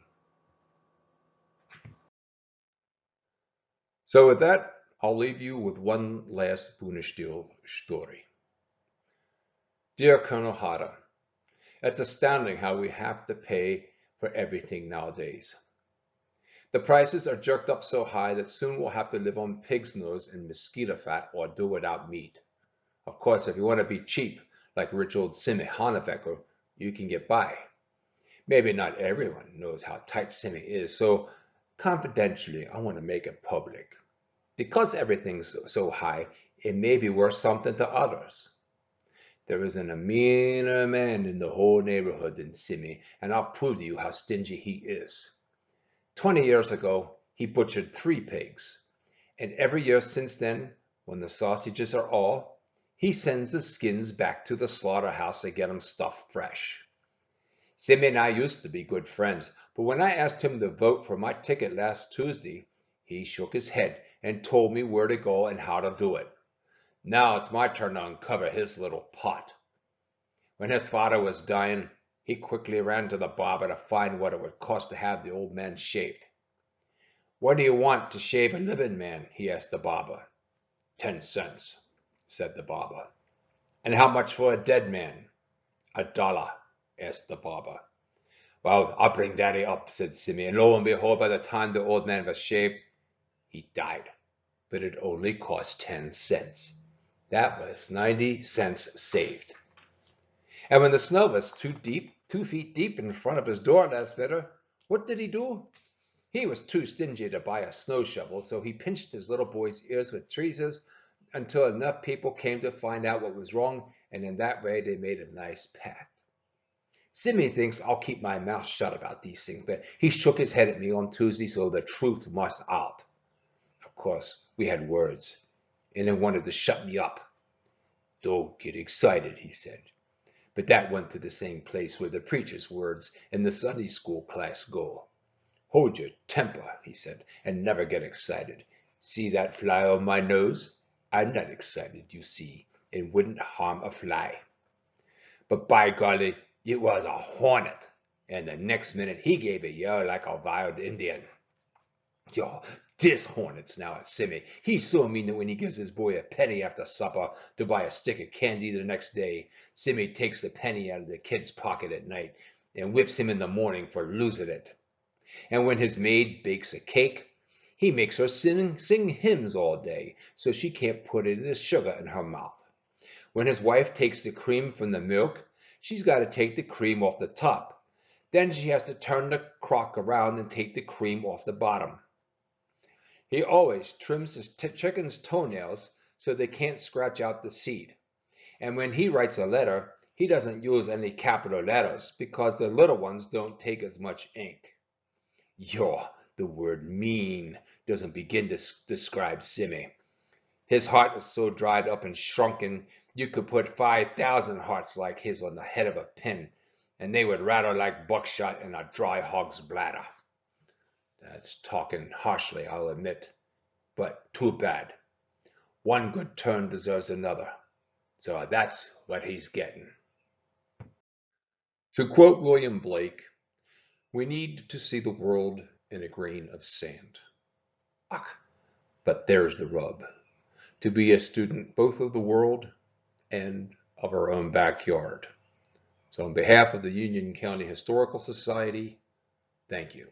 A: So with that, I'll leave you with one last Bundessteel story. Dear Colonel Hatter, it's astounding how we have to pay for everything nowadays. The prices are jerked up so high that soon we'll have to live on pig's nose and mosquito fat or do without meat. Of course, if you want to be cheap, like rich old Simi Hanewecker, you can get by. Maybe not everyone knows how tight Simi is, so confidentially, I want to make it public. Because everything's so high, it may be worth something to others. There isn't a meaner man in the whole neighborhood than Simi, and I'll prove to you how stingy he is. 20 years ago, he butchered 3 pigs, and every year since then, when the sausages are all, he sends the skins back to the slaughterhouse to get them stuffed fresh. Simi and I used to be good friends, but when I asked him to vote for my ticket last Tuesday, he shook his head and told me where to go and how to do it. Now it's my turn to uncover his little pot. When his father was dying, he quickly ran to the barber to find what it would cost to have the old man shaved. What do you want to shave a living man? He asked the barber. 10 cents, said the barber. And how much for a dead man? $1, asked the barber. Well, I'll bring daddy up, said Simi, and lo and behold, by the time the old man was shaved, he died. But it only cost 10 cents. That was 90 cents saved. And when the snow was 2 feet deep in front of his door last winter, what did he do? He was too stingy to buy a snow shovel, so he pinched his little boy's ears with tweezers until enough people came to find out what was wrong, and in that way they made a nice path. Simi thinks I'll keep my mouth shut about these things, but he shook his head at me on Tuesday, so the truth must out. Of course, we had words, and he wanted to shut me up. Don't get excited, he said. But that went to the same place where the preacher's words in the Sunday school class go. Hold your temper, he said, and never get excited. See that fly on my nose? I'm not excited, you see, and wouldn't harm a fly. But by golly, it was a hornet, and the next minute he gave a yell like a wild Indian. Yo, this hornet's now at Simi. He's so mean that when he gives his boy a penny after supper to buy a stick of candy the next day, Simi takes the penny out of the kid's pocket at night and whips him in the morning for losing it. And when his maid bakes a cake, he makes her sing hymns all day so she can't put any sugar in her mouth. When his wife takes the cream from the milk, she's got to take the cream off the top. Then she has to turn the crock around and take the cream off the bottom. He always trims his chicken's toenails so they can't scratch out the seed. And when he writes a letter, he doesn't use any capital letters because the little ones don't take as much ink. Yo, the word mean doesn't begin to describe Simi. His heart was so dried up and shrunken, you could put 5,000 hearts like his on the head of a pin, and they would rattle like buckshot in a dry hog's bladder. That's talking harshly, I'll admit, but too bad. One good turn deserves another, so that's what he's getting. To quote William Blake, we need to see the world in a grain of sand. Ah, but there's the rub. To be a student both of the world and of our own backyard. So on behalf of the Union County Historical Society, thank you.